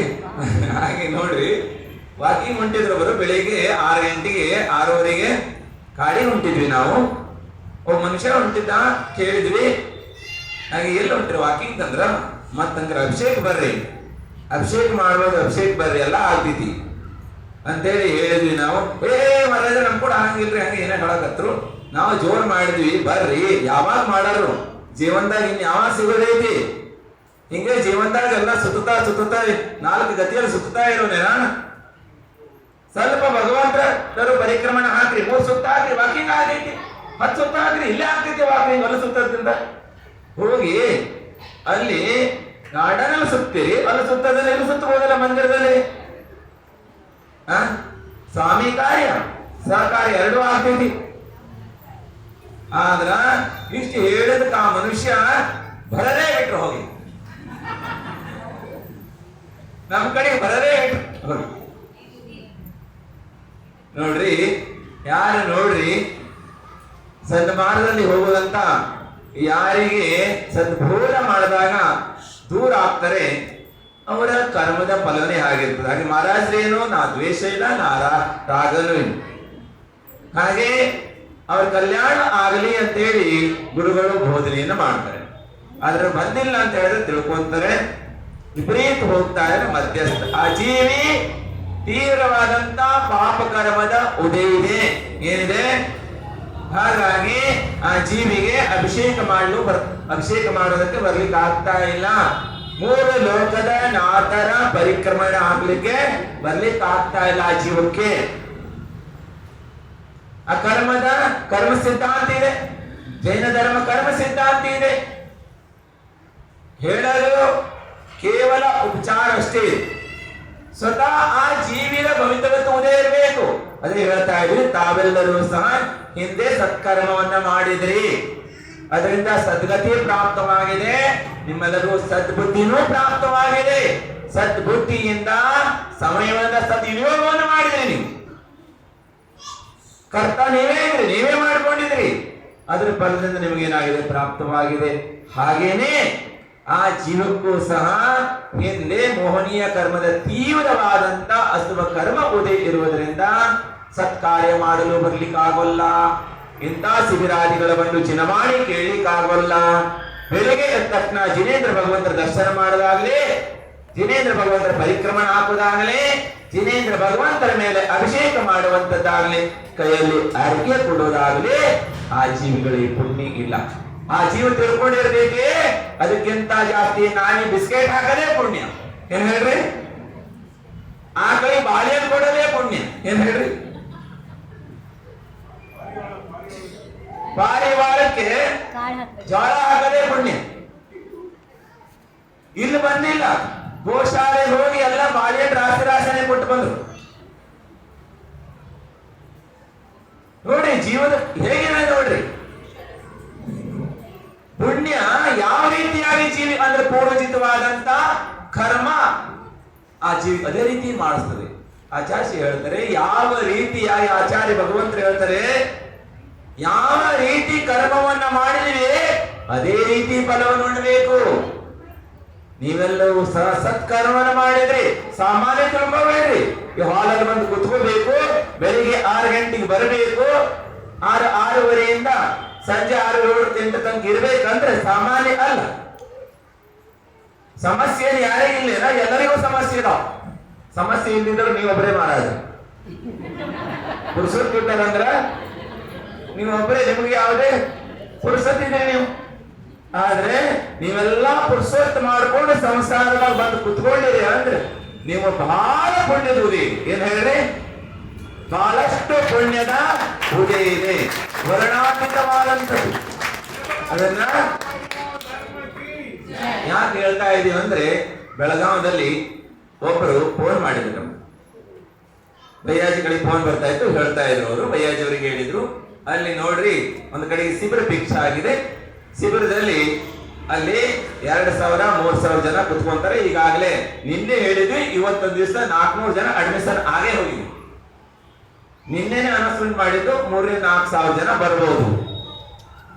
ಹಾಗೆ ನೋಡ್ರಿ, ವಾಕಿಂಗ್ ಹೊಂಟಿದ್ರು ಅವರು. ಬೆಳಿಗ್ಗೆ 6 ಗಂಟೆಗೆ 6:15 ಕಾಡಿ ಹೊಂಟಿದ್ವಿ ನಾವು. ಒಬ್ಬ ಮನುಷ್ಯ ಹೊಂಟಿದ್ದ, ಕೇಳಿದ್ವಿ ಹಾಗೆ ಎಲ್ಲಿ ಹೊಂಟಿರಿ ವಾಕಿಂಗ್ ಅಂದ್ರ, ಮತ್ತಂದ್ರ ಅಭಿಷೇಕ್ ಬರ್ರಿ, ಅಭಿಷೇಕ್ ಮಾಡ್ಬೋದು, ಅಭಿಷೇಕ್ ಬರ್ರಿ ಎಲ್ಲ ಆಗ್ತೈತಿ ಅಂತೇಳಿ ಹೇಳಿದ್ವಿ ನಾವು. ಮಹಾರಾಜ ನಮ್ ಕೂಡ ಹಂಗಿಲ್ರಿ, ಹಂಗೆ ಏನೇ ಹೇಳಕತ್ರು. ನಾವು ಜೋರ್ ಮಾಡಿದ್ವಿ, ಬರ್ರಿ. ಯಾವಾಗ ಮಾಡಾರು ಜೀವನದಾಗ ಇನ್ ಯಾವಾಗ ಸಿಗೋದೈತಿ? ಹಿಂಗೆ ಜೀವನದಾಗ ಎಲ್ಲ ಸುತ್ತಾ 4 ಗತಿಯಲ್ಲಿ ಸುತ್ತಾ ಇರೋನೇನ. ಸ್ವಲ್ಪ ಭಗವಂತರು ಪರಿಕ್ರಮಣ ಹಾಕ್ರಿ, 3 ಸುತ್ತ ಹಾಕ್ರಿ, ವಾಕಿಂಗ್ ಆಗೈತಿ. 10 ಸುತ್ತ ಹಾಕ್ರಿ, ಇಲ್ಲೇ ಆಗ್ತೈತಿ ವಾಕಿಂಗ್. ಅಲ್ಲಿ ಸುತ್ತದಿಂದ ಹೋಗಿ ಅಲ್ಲಿ ಗಾರ್ಡನ್ ಅಲ್ಲಿ ಸುತ್ತೀರಿ, ಅಲ್ಲಿ ಸುತ್ತದಲ್ಲಿ ಎಲ್ಲಿ ಸುತ್ತಬಹುದಲ್ಲ, ಮಂದಿರದಲ್ಲಿ. ಸ್ವಾಮಿ ಕಾರ್ಯ ಸಹಕಾರ್ಯ ಎರಡೂ ಆಗ್ತೈತಿ. ಆದ್ರ ಇಷ್ಟು ಹೇಳಿದಕ್ಕೆ ಆ ಮನುಷ್ಯ ಬರದೇ ಬಿಟ್ರು ಹೋಗಿ, ನಮ್ಮ ಕಡೆ ಬರದೇ ಬಿಟ್ರು. ನೋಡ್ರಿ, ಯಾರು ನೋಡ್ರಿ ಸನ್ಮಾರ್ಗದಲ್ಲಿ ಹೋಗುವಂತ ಯಾರಿಗೆ ಸದ್ಭೋಗ ಮಾಡಿದಾಗ ದೂರ ಆಗ್ತಾರೆ, ಅವರ ಕರ್ಮದ ಫಲನೇ ಆಗಿರ್ತದೆ. ಹಾಗೆ ಮಹಾರಾಜರೇನು ನಾ ದ್ವೇಷ ಇಲ್ಲ, ನಾ ರಾಗನೂ ಇಲ್ಲ. ಹಾಗೆ ಅವ್ರ ಕಲ್ಯಾಣ ಆಗಲಿ ಅಂತೇಳಿ ಗುರುಗಳು ಬೋಧನೆಯನ್ನು ಮಾಡ್ತಾರೆ. ಆದ್ರೆ ಬಂದಿಲ್ಲ ಅಂತ ಹೇಳಿದ್ರೆ ತಿಳ್ಕೊಂತಾರೆ, ವಿಪರೀತ ಹೋಗ್ತಾ ಇದ್ರೆ ಮಧ್ಯಸ್ಥ. ಆ ಜೀವಿ ತೀವ್ರವಾದಂತ ಪಾಪ ಕರ್ಮದ ಉದಯ ಇದೆ, ಏನಿದೆ. ಹಾಗಾಗಿ ಆ ಜೀವಿಗೆ ಅಭಿಷೇಕ ಮಾಡೋದಕ್ಕೆ ಬರ್ಲಿಕ್ಕೆ ಆಗ್ತಾ ಇಲ್ಲ. 3 ಲೋಕದ ನಾಥರ ಪರಿಕ್ರಮಣ ಆಗ್ಲಿಕ್ಕೆ ಬರ್ಲಿಕ್ಕೆ ಆಗ್ತಾ ಇಲ್ಲ ಆ ಜೀವಕ್ಕೆ. ಆ ಕರ್ಮ ಸಿದ್ಧಾಂತ ಇದೆ, ಜೈನ ಧರ್ಮ ಕರ್ಮ ಸಿದ್ಧಾಂತ ಇದೆ. ಹೇಳಲು ಕೇವಲ ಉಪಚಾರ ಅಷ್ಟೇ, ಸ್ವತಃ ಆ ಜೀವಿನ ಭವಿತವ್ಯತ್ವ ಉದಯ ಇರಬೇಕು. ಅದೇ ಹೇಳ್ತಾ ಇದ್ವಿ, ತಾವೆಲ್ಲರೂ ಸಹ ಹಿಂದೆ ಸತ್ಕರ್ಮವನ್ನ ಮಾಡಿದ್ರಿ, ಅದರಿಂದ ಸದ್ಗತಿ ಪ್ರಾಪ್ತವಾಗಿದೆ, ನಿಮ್ಮೆಲ್ಲರೂ ಸದ್ಬುದ್ಧಿನೂ ಪ್ರಾಪ್ತವಾಗಿದೆ. ಸದ್ಬುದ್ಧಿಯಿಂದ ಸಮಯವನ್ನ ಸದ್ವಿನಿಯೋಗವನ್ನು ಮಾಡಿದ್ರಿ. ನೀವು ಕರ್ತ ನೀವೇ ಮಾಡ್ಕೊಂಡಿದ್ರಿ, ಅದ್ರ ಫಲದಿಂದ ನಿಮಗೇನಾಗಿದೆ, ಪ್ರಾಪ್ತವಾಗಿದೆ. ಹಾಗೇನೆ ಆ ಜೀವಕ್ಕೂ ಸಹ ಹಿಂದೆ ಮೋಹನೀಯ ಕರ್ಮದ ತೀವ್ರವಾದಂತ ಅಸುಭ ಕರ್ಮ ಉದಯ ಇರುವುದರಿಂದ ಸತ್ಕಾರ್ಯ ಮಾಡಲು ಬರ್ಲಿಕ್ಕಾಗೋಲ್ಲ. ಇಂಥ ಶಿಬಿರಾದಿಗಳ ಬಂದು ಚಿನಮಾಡಿ ಕೇಳಲಿಕ್ಕಾಗೋಲ್ಲ. ಬೆಳಿಗ್ಗೆ ಎದ್ದ ತಕ್ಷಣ ಜಿನೇಂದ್ರ ಭಗವಂತರ ದರ್ಶನ ಮಾಡೋದಾಗ್ಲಿ, ಜಿನೇಂದ್ರ ಭಗವಂತರ ಪರಿಕ್ರಮಣ ಹಾಕುವುದಾಗಲಿ, ಜಿನೇಂದ್ರ ಭಗವಂತರ ಮೇಲೆ ಅಭಿಷೇಕ ಮಾಡುವಂತದ್ದಾಗಲಿ, ಕೈಯಲ್ಲಿ ಅರ್ಘ್ಯ ಕೊಡುವುದಾಗಲಿ ಆ ಜೀವಿಗಳಿಗೆ ಪುಣ್ಯ ಇಲ್ಲ. ಆ ಜೀವ ತಿಳ್ಕೊಂಡಿರ್ತೈತಿ, ಅದಕ್ಕಿಂತ ಜಾಸ್ತಿ ನಾಯಿ ಬಿಸ್ಕೆಟ್ ಹಾಕಲೇ ಪುಣ್ಯ. ಏನ್ ಹೇಳ್ರಿ, ಆ ಕೈ ಬಾಳೆಹಣ್ಣು ಕೊಡಲೇ ಪುಣ್ಯ. ಏನ್ ಹೇಳ್ರಿ, ಪಾರಿವಾಳಕ್ಕೆ ಜೋಳ ಹಾಕಲೇ ಪುಣ್ಯ. ಇಲ್ಲಿ ಬಂದಿಲ್ಲ, ಗೋಶಾಲೆಗೆ ಹೋಗಿ ಎಲ್ಲ ಬಾಳೆಹಣ್ಣು ರಾಶಿ ರಾಶನೆ ಕೊಟ್ಟು ಬಂದ್ರು. ನೋಡಿ ಜೀವನ ಹೇಗಿದೆ ನೋಡ್ರಿ. ಪುಣ್ಯ ಯಾವ ರೀತಿಯಾಗಿ ಜೀವಿ ಅಂದ್ರೆ ಪೂರ್ವಜಿತವಾದಂತ ಕರ್ಮ ಆ ಜೀವಿ ಅದೇ ರೀತಿ ಮಾಡಿಸ್ತದೆ. ಆಚಾರ್ಯ ಹೇಳ್ತಾರೆ, ಯಾವ ರೀತಿಯಾಗಿ ಆಚಾರ್ಯ ಭಗವಂತರು ಹೇಳ್ತಾರೆ, ಯಾವ ರೀತಿ ಕರ್ಮವನ್ನ ಮಾಡಿದಿವಿ ಅದೇ ರೀತಿ ಫಲವನ್ನು ಉಣ್ಣಬೇಕು. ನೀವೆಲ್ಲವೂ ಸತ್ಕರ್ಮವನ್ನು ಮಾಡಿದ್ರಿ, ಸಾಮಾನ್ಯ ತಿಳ್ಕೋಬೇಡ್ರಿ. ಈ ಹಾಲಲ್ಲಿ ಬಂದು ಕುತ್ಕೋಬೇಕು, ಬೆಳಿಗ್ಗೆ 6 ಗಂಟೆಗೆ ಬರಬೇಕು, 6:30 ಸಂಜೆ 6-7 ತನಕ ಇರ್ಬೇಕಂದ್ರೆ ಸಾಮಾನ್ಯ ಅಲ್ಲ. ಸಮಸ್ಯೆ ಯಾರಿಗಿಲ್ಲ, ಎಲ್ಲರಿಗೂ ಸಮಸ್ಯೆ ಇದಾವ. ಸಮಸ್ಯೆ ಇಲ್ದಿದ್ರು ನೀವೊಬ್ಬರೇ ಮಹಾರಾಜ. ಪುರುಷರು ಬಿಟ್ಟಾರಂದ್ರ ನೀವೊಬ್ಬರೇ, ನಿಮ್ಗೆ ಯಾವುದೇ ಪುರುಷತ್ತಿದ್ರೆ ನೀವು. ಆದ್ರೆ ನೀವೆಲ್ಲ ಪುರುಷೋತ್ತ ಮಾಡ್ಕೊಂಡು ಸಂಸಾರದಾಗ ಬಂದು ಕುತ್ಕೊಂಡಿರಿ ಅಂದ್ರೆ ನೀವು ಬಹಳ ಪುಣ್ಯದೂರಿ. ಏನ್ ಹೇಳ್ರಿ, ಬಹಳಷ್ಟು ಪುಣ್ಯದ ಪೂಜೆ ಇದೆ, ವರ್ಣಾತೀತವಾದಂಥದ್ದು. ಅದನ್ನ ಯಾಕೆ ಹೇಳ್ತಾ ಇದೀವಿ ಅಂದ್ರೆ, ಬೆಳಗಾವದಲ್ಲಿ ಒಬ್ಬರು ಫೋನ್ ಮಾಡಿದ್ರು ನಮ್ಗೆ. ಬಯ್ಯಾಜಿಗಳಿಗೆ ಫೋನ್ ಬರ್ತಾ ಇತ್ತು, ಹೇಳ್ತಾ ಇದ್ರು ಅವರು. ಬಯ್ಯಾಜಿ ಅವರಿಗೆ ಹೇಳಿದ್ರು, ಅಲ್ಲಿ ನೋಡ್ರಿ ಒಂದು ಕಡೆಗೆ ಶಿಬಿರ ಭಿಕ್ಷ ಆಗಿದೆ, ಶಿಬಿರದಲ್ಲಿ ಅಲ್ಲಿ 2,000-3,000 ಜನ ಕುತ್ಕೊಂತಾರೆ. ಈಗಾಗಲೇ ನಿನ್ನೆ ಹೇಳಿದ್ವಿ, ಇವತ್ತೊಂದು ದಿವಸ 400 ಜನ ಅಡ್ಮಿಷನ್ ಆಗೇ ಹೋಗಿದೆ. ನಿನ್ನೆನೆ ಅನೌನ್ಸ್ಮೆಂಟ್ ಮಾಡಿದ್ದು 3,000-4,000 ಜನ ಬರ್ಬೋದು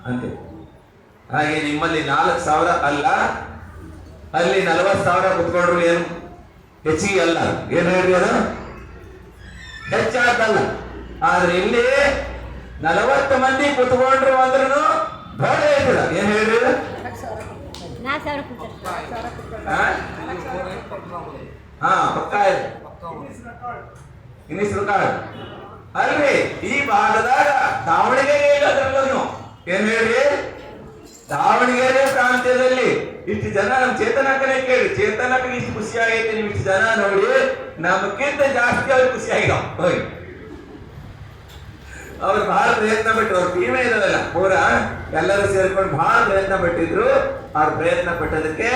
ಅಂತೆ. ಹಾಗೆ ನಿಮ್ಮಲ್ಲಿ 4,000 ಅಲ್ಲ, ಅಲ್ಲಿ 40,000 ಕುತ್ಕೊಂಡ್ರು ಏನು ಹೆಚ್ಚಿಗೆ ಅಲ್ಲ. ಏನ್ ಹೇಳ್ರಿ, ಅದು ಹೆಚ್ಚಾದಲ್ಲ. ಆದ್ರೆ ಇಲ್ಲಿ 40 ಮಂದಿ ಕುತ್ಕೊಂಡ್ರು ಅಂದ್ರೂ ದೊಡ್ಡ ಹೇಳ್ತಿಲ್ಲ. ಏನ್ ಹೇಳ್ರಿ, ಪಕ್ಕ ಇನ್ನಿಸ್ ರೆಕಾರ್ಡ್ ಅಲ್ರಿ. ಈ ಭಾಗದಾಗ ದಾವಣಗೆರೆ ಇಲ್ಲದ್ರಲ್ಲೂ ಏನ್ ಹೇಳ್ರಿ, ದಾವಣಗೆರೆ ಪ್ರಾಂತ್ಯದಲ್ಲಿ ಇಷ್ಟು ಜನ ನಮ್ ಚೇತನಕ್ಕನೇ ಕೇಳಿ, ಚೇತನಕ್ಕೆ ಇಷ್ಟು ಖುಷಿ ಆಗೈತೆ. ನೀವು ಇಷ್ಟು ಜನ ನೋಡಿ, ನಮಗಿಂತ ಜಾಸ್ತಿ ಅವ್ರಿಗೆ ಖುಷಿ ಆಗಿದಾವ. ಹೋಗಿ ಅವ್ರು ಬಹಳ ಪ್ರಯತ್ನ ಪಟ್ಟರು. ಅವ್ರ ಟೀಮೇ ಇರೋದಲ್ಲ, ಪೂರ ಎಲ್ಲರೂ ಸೇರ್ಕೊಂಡು ಬಹಳ ಪ್ರಯತ್ನ ಪಟ್ಟಿದ್ರು. ಅವ್ರ ಪ್ರಯತ್ನ ಪಟ್ಟದಕ್ಕೆ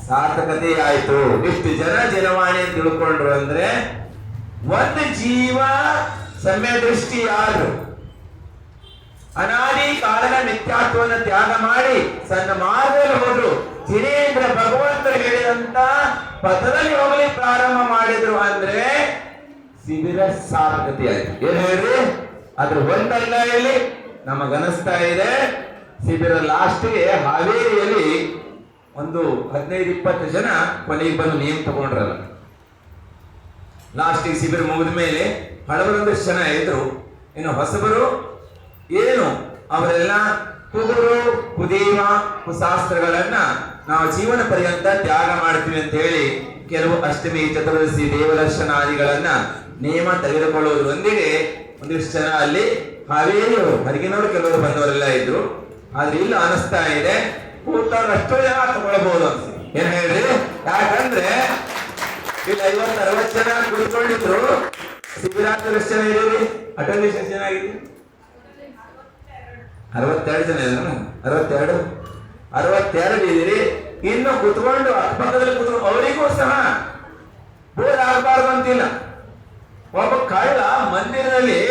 ಸಾರ್ಥಕತೆ ಆಯ್ತು. ಇಷ್ಟು ಜನ ಜನವಾಣಿ ಅಂತ ತಿಳ್ಕೊಂಡ್ರು ಅಂದ್ರೆ ಒಂದು ಜೀವ ಸಮ್ಯ ದೃಷ್ಟಿ ಯಾರು ಅನಾದಿ ಕಾಲದ ಮಿಥ್ಯಾತ್ವವನ್ನು ತ್ಯಾಗ ಮಾಡಿ ಸಣ್ಣ ಮಾರ್ಗದಲ್ಲಿ ಹೋದ್ರು. ಜಿನೇಂದ್ರ ಭಗವಂತರು ಹೇಳಿದಂತ ಪಥದಲ್ಲಿ ಹೋಗಲಿ ಪ್ರಾರಂಭ ಮಾಡಿದ್ರು ಅಂದ್ರೆ ಶಿಬಿರ ಸಾರ್ಥಕತೆ ಆಯ್ತು. ಏನ್ ಹೇಳ್ರಿ, ಅದ್ರ ಒಂದಲ್ಲ ಇಲ್ಲಿ ನಮಗನಿಸ್ತಾ ಇದೆ. ಶಿಬಿರ ಲಾಸ್ಟ್ಗೆ ಹಾವೇರಿಯಲ್ಲಿ ಒಂದು 15-20 ಜನ ಕೊನೆಗೆ ಬಂದು ನೇಮ್ ತಗೊಂಡ್ರಲ್ಲ. ಲಾಸ್ಟಿಗೆ ಶಿಬಿರ ಮುಗಿದ ಮೇಲೆ ಹಳಬರೊಂದಷ್ಟು ಜನ ಇದ್ರು. ಇನ್ನು ಹೊಸಬರು ಏನು ಅವರೆಲ್ಲ ಕುದುರು ಕುದೀಮ ಕುಶಾಸ್ತ್ರಗಳನ್ನ ನಾವು ಜೀವನ ಪರ್ಯಂತ ತ್ಯಾಗ ಮಾಡ್ತೀವಿ ಅಂತ ಹೇಳಿ ಕೆಲವು ಅಷ್ಟಮಿ ಚತುರ್ದಶಿ ದೇವದರ್ಶನಾದಿಗಳನ್ನ ನಿಯಮ ತೆಗೆದುಕೊಳ್ಳುವುದರೊಂದಿಗೆ ಒಂದಿಷ್ಟು ಜನ ಅಲ್ಲಿ ಹಾವೇರಿಯವರು ಹೊರಗಿನವರು ಕೆಲವರು ಬಂದವರೆಲ್ಲ ಇದ್ರು. ಆದ್ರೆ ಇಲ್ಲ ಅನಿಸ್ತಾ ಇದೆ ಕೂತವ್ರು ಅಷ್ಟೋ ಜನ ತಗೊಳ್ಬಹುದು ಅನ್ಸಿ. ಏನ್ ಹೇಳ್ರಿ, ಯಾಕಂದ್ರೆ ಇಲ್ಲಿ 50-60 ಜನ ಕುಳಿತುಕೊಂಡಿದ್ರು. ಶಿಬಿರಾತ್ರಿ ಎಷ್ಟು ಜನ ಇದೀವಿ, ಅಟೆಂಡೆನ್ಸ್ ಎಷ್ಟು ಜನ ಆಗಿದೆ? 62 ಜನ ಇದ್ರು. 62 ಇದೀರಿ. ಇನ್ನು ಕುತ್ಕೊಂಡು ಅಕ್ಕಪಕ್ಕದಲ್ಲಿ ಕುತ್ಕೊಂಡು ಅವರಿಗೂ ಸಹ ಬೋರ್ ಆಗಬಾರ್ದು ಅಂತಿಲ್ಲ. ಒಬ್ಬ ಕಳ್ಳ ಮಂದಿರದಲ್ಲಿ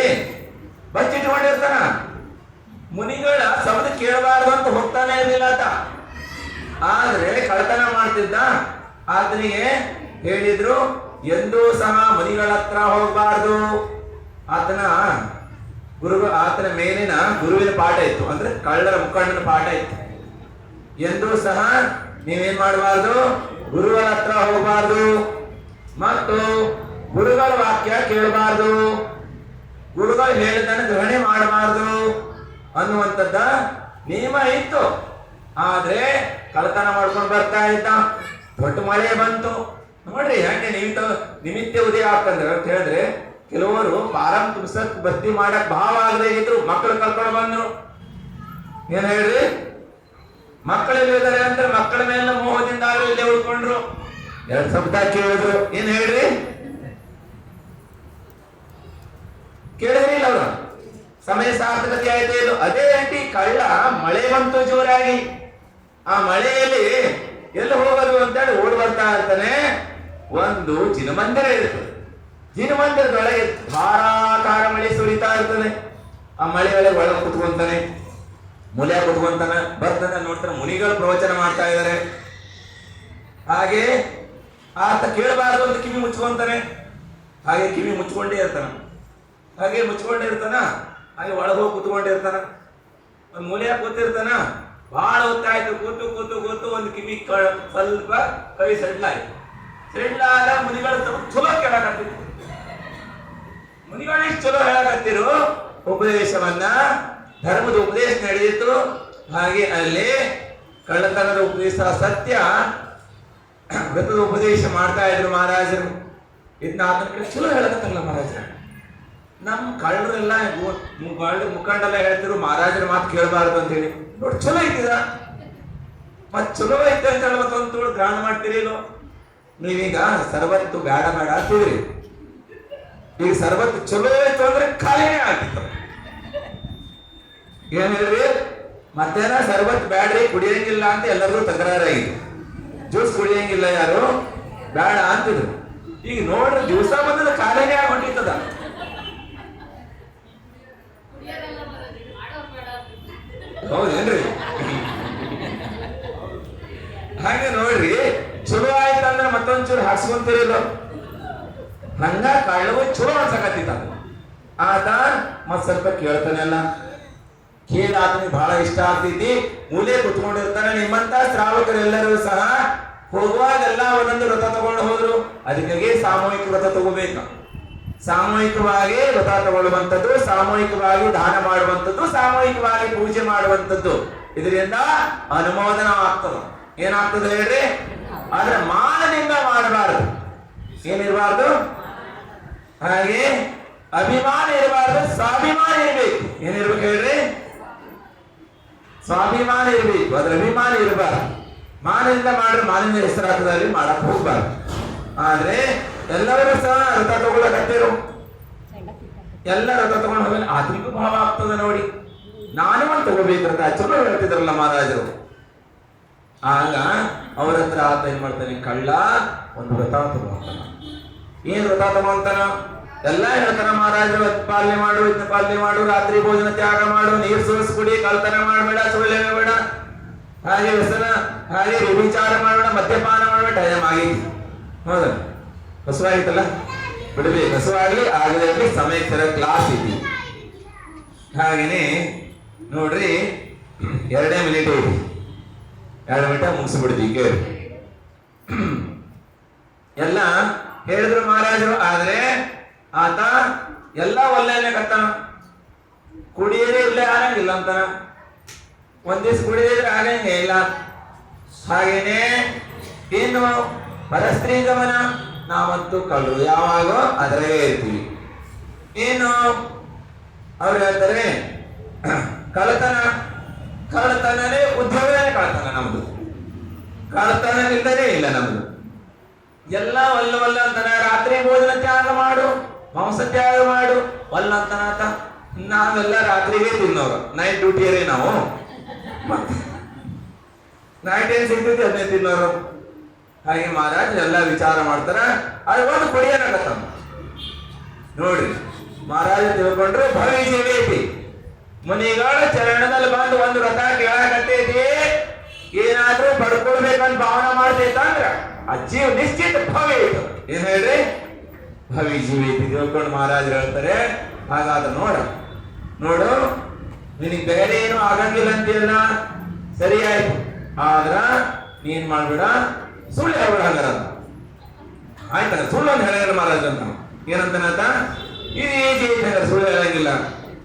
ಬಚ್ಚಿಟ್ಕೊಂಡಿರ್ತಾನ, ಮುನಿಗಳ ಶಬ್ದ ಕೇಳಬಾರ್ದು ಅಂತ ಹೋಗ್ತಾನೆ ಇರಲಿಲ್ಲ ಆತ. ಆದ್ರೆ ಕಳ್ತನ ಮಾಡ್ತಿದ್ದ. ಆತನಿಗೆ ಹೇಳಿದ್ರು ಎಂದೂ ಸಹ ಮುನಿಗಳ ಹತ್ರ ಹೋಗಬಾರ್ದು. ಆತನ ಮೇಲಿನ ಗುರುವಿನ ಪಾಠ ಇತ್ತು, ಅಂದ್ರೆ ಕಳ್ಳರ ಮುಖಂಡನ ಪಾಠ ಇತ್ತು. ಎಂದೂ ಸಹ ನೀವೇನ್ ಮಾಡಬಾರ್ದು, ಗುರುಗಳ ಹತ್ರ ಹೋಗಬಾರ್ದು ಮತ್ತು ಗುರುಗಳ ವಾಕ್ಯ ಕೇಳಬಾರ್ದು, ಗುರುಗಳು ಹೇಳಿದ್ದನ್ನು ಗ್ರಹಣೆ ಮಾಡಬಾರ್ದು ಅನ್ನುವಂಥದ್ದ ನಿಯಮ ಇತ್ತು. ಆದ್ರೆ ಕಳ್ತನ ಮಾಡ್ಕೊಂಡು ಬರ್ತಾ ಇದ್ದ. ದೊಡ್ಡ ಮಳೆ ಬಂತು ನೋಡ್ರಿ ಹೆಂಗೆ ನಿಮಿತ್ತ ಉದಯ ಆಗ್ತಂದ್ರೆ ಅಂತ ಹೇಳಿದ್ರೆ, ಕೆಲವರು ಪಾರಂ ತುಸಕ್ ಭರ್ತಿ ಮಾಡಕ್ ಭಾವ ಆಗದೆ ಇದ್ರು, ಮಕ್ಕಳು ಕರ್ಕೊಂಡು ಬಂದ್ರು. ಏನ್ ಹೇಳ್ರಿ, ಮಕ್ಕಳಿದ್ದಾರೆ ಅಂದ್ರೆ ಮಕ್ಕಳ ಮೇಲೆ ಮೋಹದಿಂದ ಇಲ್ಲೇ ಉಳ್ಕೊಂಡ್ರು. 2 ಶಬ್ದ ಕೇಳಿದ್ರು. ಏನ್ ಹೇಳ್ರಿ, ಕೇಳಿದ್ರಿಲ್ಲ ಅವರು. ಸಮಯ ಸಾರ್ಥಕತೆ ಆಯ್ತು. ಇದು ಅದೇ ರೀತಿ ಕಳ್ಳ ಮಳೆ ಬಂತು ಜೋರಾಗಿ. ಆ ಮಳೆಯಲ್ಲಿ ಎಲ್ಲಿ ಹೋಗೋದು ಅಂತೇಳಿ ಓಡಿ ಬರ್ತಾ ಇರ್ತಾನೆ. ಒಂದು ಜಿನಮಂದಿರ ಇರ್ತದೆ. ಜಿನಮಂದಿರದೊಳಗೆ ಧಾರಾಕಾರ ಮಳೆ ಸುರಿತಾ ಇರ್ತದೆ. ಆ ಮಳೆ ಒಳಗೆ ಕುತ್ಕೊಂತಾನೆ, ಮೂಲೆ ಕುತ್ಕೊಂತಾನ, ಬರ್ತಾನೆ, ನೋಡ್ತಾನೆ ಮುನಿಗಳು ಪ್ರವಚನ ಮಾಡ್ತಾ ಇದ್ದಾರೆ. ಹಾಗೆ ಆತ ಕೇಳಬಾರದು ಅಂತ ಕಿವಿ ಮುಚ್ಕೊಂತಾನೆ. ಹಾಗೆ ಕಿವಿ ಮುಚ್ಕೊಂಡೇ ಇರ್ತಾನ. ಹಾಗೆ ಮುಚ್ಕೊಂಡೇ ಇರ್ತಾನ. ಹಾಗೆ ಒಳಗೋಗಿ ಕುತ್ಕೊಂಡಿರ್ತಾನ. ಒಂದು ಮೂಲೆಯಾಗ ಕೂತಿರ್ತಾನ. ಬಹಳ ಹೊತ್ತಾಯ್ತು. ಕೂತು ಕೂತು ಕೂತು ಒಂದು ಕಿವಿ ಸ್ವಲ್ಪ ಕೈ ಸಡ್ಲಾಯ್ತು. ಸಡ್ಲಾದ ಮುನಿಗಳು ಚಲೋ ಕೇಳಕತ್ತಿರು. ಮುನಿಗಳು ಇಷ್ಟು ಚಲೋ ಹೇಳಕತ್ತಿರು ಉಪದೇಶವನ್ನ. ಧರ್ಮದ ಉಪದೇಶ ನಡೆದಿತ್ತು. ಹಾಗೆ ಅಲ್ಲಿ ಕಳ್ಳತನದ ಉಪದೇಶ, ಸತ್ಯ ವ್ರತದ ಉಪದೇಶ ಮಾಡ್ತಾ ಇದ್ರು ಮಹಾರಾಜರು. ಇದನ್ನ ಆತನ ಕಡೆ ಚಲೋ ಹೇಳಕತ್ತಲ್ಲ ಮಹಾರಾಜರ. ನಮ್ಮ ಕಳ್ಳರೆಲ್ಲ ಮುಖಂಡೆಲ್ಲ ಹೇಳ್ತಿರು ಮಹಾರಾಜರ ಮಾತು ಕೇಳಬಾರ್ದು ಅಂತ ಹೇಳಿ. ನೋಡಿ ಚಲೋ ಐತಿದ, ಮತ್ ಚಲೋ ಐತೆ ಅಂತ ಹೇಳಿ ಮತ್ತೊಂದು ಗ್ರಹಣ ಮಾಡ್ತೀರಿ. ನೀವೀಗ ಸರ್ಬತ್ತು ಬೇಡ ಬೇಡ ಅಂತಿದ್ರಿ. ಈಗ ಸರ್ಬತ್ತು ಚಲೋ ಆಯ್ತು ಅಂದ್ರೆ ಖಾಲಿನೇ ಆಗ್ತಿತ್ತು. ಏನ್ ಹೇಳ್ರಿ, ಮತ್ತೇನ ಸರ್ಬತ್ ಬ್ಯಾಡ್ರಿ ಕುಡಿಯಂಗಿಲ್ಲ ಅಂತ ಎಲ್ಲರಿಗೂ ತಕರಾರಾಗಿತ್ತು. ಜ್ಯೂಸ್ ಕುಡಿಯಂಗಿಲ್ಲ ಯಾರು ಬೇಡ ಅಂತಿದ್ರು. ಈಗ ನೋಡ್ರಿ ದಿವಸ ಬಂದ್ರೆ ಖಾಲಿನೇ ಆಗಿ ಹೊಂಟಿತ್ತದ. ಹೌದೇನ್ರಿ? ಹಾಗೆ ನೋಡ್ರಿ, ಚಲೋ ಆಯ್ತಂದ್ರೆ ಮತ್ತೊಂಚೂರು ಹಾಕ್ಸ್ಕೊಂತೀರಿಲ್ಲ. ಹಂಗ ಕಳ್ಳವು ಚಲೋ ಅನ್ಸಕತ್ತಿತ್ತ. ಆತ ಮತ್ ಸ್ವಲ್ಪ ಕೇಳ್ತಾನೆಲ್ಲ. ಕೇಳ ಆತನಿಗೆ ಬಹಳ ಇಷ್ಟ ಆಗ್ತೈತಿ. ಮೂಲೆ ಕುತ್ಕೊಂಡಿರ್ತಾನೆ. ನಿಮ್ಮಂತ ಶ್ರಾವಕರೆಲ್ಲರೂ ಸಹ ಹೋಗುವಾಗೆಲ್ಲ ಒಂದೊಂದು ವ್ರತ ತಗೊಂಡು ಹೋದ್ರು. ಅದಕ್ಕಾಗಿ ಸಾಮೂಹಿಕ ವ್ರತ ತಗೋಬೇಕು. ಸಾಮೂಹಿಕವಾಗಿ ವ್ರತ ತಗೊಳ್ಳುವಂಥದ್ದು, ಸಾಮೂಹಿಕವಾಗಿ ದಾನ ಮಾಡುವಂಥದ್ದು, ಸಾಮೂಹಿಕವಾಗಿ ಪೂಜೆ ಮಾಡುವಂಥದ್ದು. ಇದರಿಂದ ಅನುಮೋದನ ಆಗ್ತದೆ. ಏನಾಗ್ತದೆ ಹೇಳ್ರಿ? ಆದ್ರೆ ಮಾನದಿಂದ ಮಾಡಬಾರದು. ಏನಿರಬಾರ್ದು? ಹಾಗೆ ಅಭಿಮಾನ ಇರಬಾರ್ದು, ಸ್ವಾಭಿಮಾನ ಇರ್ಬೇಕು. ಏನಿರ್ಬೇಕು ಹೇಳ್ರಿ? ಸ್ವಾಭಿಮಾನ ಇರ್ಬೇಕು, ಅದ್ರ ಅಭಿಮಾನ ಇರಬಾರ್ದು. ಮಾನದಿಂದ ಮಾಡ್ರೆ ಮಾನಿಂದ ಹೆಸರಾಗ್ತದಲ್ಲಿ ಮಾಡಕ್ ಹೋಗ್ಬಾರ್ದು. ಆದ್ರೆ ಎಲ್ಲರೂ ಸಹ ರಥ ತಗೊಳ್ಳಕತ್ತಿರು. ಎಲ್ಲ ರಥ ತಗೊಂಡು ಹೋಗಲಿ ಆತನಿಗೂ ಭಾವ ಆಗ್ತದೆ. ನೋಡಿ, ನಾನು ಒಂದು ತಗೋಬೇಕಂತ ಚಲೋ ಹೇಳ್ತಿದ್ರಲ್ಲ ಮಹಾರಾಜರು. ಆಗ ಅವ್ರ ಹತ್ರ ಆತ ಏನ್ ಮಾಡ್ತಾನೆ, ಕಳ್ಳ ಒಂದು ವ್ರತ ತಗೊಂತಾನ. ಏನ್ ವ್ರತ ತಗೊಂತಾನ? ಎಲ್ಲ ಹೇಳ್ತಾನ ಮಹಾರಾಜರು. ಪಾಲನೆ ಮಾಡು, ಇದನ್ನ ಪಾಲನೆ ಮಾಡು, ರಾತ್ರಿ ಭೋಜನ ತ್ಯಾಗ ಮಾಡು, ನೀರು ಸೋರಿಸ್ಬಿಡಿ, ಕಳ್ತನ ಮಾಡಬೇಡ, ಸುಳ್ಳು ಹೇಳಬೇಡ, ಹಾಗೆ ವ್ಯಸನ, ಹಾಗೆ ವ್ಯಭಿಚಾರ ಮಾಡಬೇಡ, ಮದ್ಯಪಾನ ಮಾಡಬೇಡ. ಟೈಮ್ ಆಗೈತಿ. ಹೌದ? ಹಸುವಾಗಿತ್ತಲ್ಲ, ಬಿಡ್ಬೇಕು. ಹಸುವಾಗ್ಲಿ ಆಗಲಿ ಸಮಯಕ್ಕೆ ಸರಿಯಾಗಿ ಕ್ಲಾಸ್ ಐತಿ. ಹಾಗೇನೆ ನೋಡ್ರಿ, 2 ಮಿನಿಟ್ ಐತಿ. 2 ಮಿನಿಟ್ ಮುಗಿಸ್ಬಿಡ್ತೀವಿ. ಕೇಳಿ, ಎಲ್ಲ ಹೇಳಿದ್ರು ಮಹಾರಾಜರು. ಆದ್ರೆ ಆತ ಎಲ್ಲ ಒಳ್ಳೆಯೇ ಕತ್ತಾನ. ಕುಡಿಯದೇ ಇಲ್ಲೇ ಆಗಂಗಿಲ್ಲ ಅಂತಾನ. ಒಂದ್ ದಿವ್ಸ ಕುಡಿದಿದ್ರೆ ಆಗಂಗೆ ಇಲ್ಲ. ಹಾಗೇನೆ ಏನು ಪರಸ್ತ್ರೀ ಗಮನ, ನಾವಂತೂ ಕಳ್ಳರು ಯಾವಾಗ ಅದರಾಗೆ ಇರ್ತೀವಿ. ಏನು ಅವ್ರು ಹೇಳ್ತಾರೆ, ಕಳ್ಳತನ, ಕಳ್ಳತನನೇ ಉದ್ಯೋಗನೇ ಕಳ್ಳತನ ನಮ್ದು. ಕಳ್ಳತನ ಇಲ್ಲದೇ ಇಲ್ಲ ನಮ್ದು. ಎಲ್ಲ ಒಲ್ಲ ಅಂತಾನ. ರಾತ್ರಿ ಭೋಜನ ತ್ಯಾಗ ಮಾಡು, ಮಾಂಸ ತ್ಯಾಗ ಮಾಡು, ಒಲ್ಲ ಅಂತಾನಾತ. ನಾವೆಲ್ಲ ರಾತ್ರಿಗೆ ತಿನ್ನೋರು. ನೈಟ್ ಡ್ಯೂಟಿಯರೇ ನಾವು. ಮತ್ತೆ ನೈಟ್ ಏನ್ ಸಿಗ್ತೈತಿ ಅದನ್ನೇ ತಿನ್ನೋರು. ಹಾಗೆ ಮಹಾರಾಜ್ ಎಲ್ಲ ವಿಚಾರ ಮಾಡ್ತಾರ. ಅದು ಒಂದು ಕುಡಿಯನಾಗತ್ತ. ನೋಡ್ರಿ, ಮಹಾರಾಜ ತಿಳ್ಕೊಂಡ್ರು ಭವಿ ಜೀವೇತಿ. ಮುನಿಗಳ ಚರಣದಲ್ಲಿ ಬಂದು ಒಂದು ವ್ರತ ಕೇಳಕತ್ತೈತಿ. ಏನಾದ್ರೂ ಪಡ್ಕೊಳ್ಬೇಕಂತ ಭಾವನೆ ಮಾಡ್ತೈತ ಅಂದ್ರ ಅಜ್ಜೀವ ನಿಶ್ಚಿತ ಭವಿ ಐತ. ಏನ್ ಹೇಳ್ರಿ? ಭವಿ ಜೀವೇತಿ ತಿಳ್ಕೊಂಡು ಮಹಾರಾಜರು ಹೇಳ್ತಾರೆ. ಹಾಗಾದ್ರೆ ನೋಡು, ನಿನಗೆ ಬೇರೆ ಏನು ಆಗಂಗಿಲ್ಲ ಅಂತೀಯಲ್ಲ, ಸರಿ ಆಯ್ತು. ಆದ್ರ ನೀನ್ ಮಾಡ್ಬೇಡ, ಸುಳ್ಳು ಹೇಳ್ಬೇಡ. ಹಂಗಾರ ಆಯ್ತಲ್ಲ, ಸುಳ್ಳು ಅಂತ ಹೇಳಿದ್ರೆ ಮಹಾರಾಜ ಅಂತ ಏನಂತಾನಂತ, ಇದು ಈಜಿ ಐತೆ, ಸುಳ್ಳು ಹೇಳಂಗಿಲ್ಲ.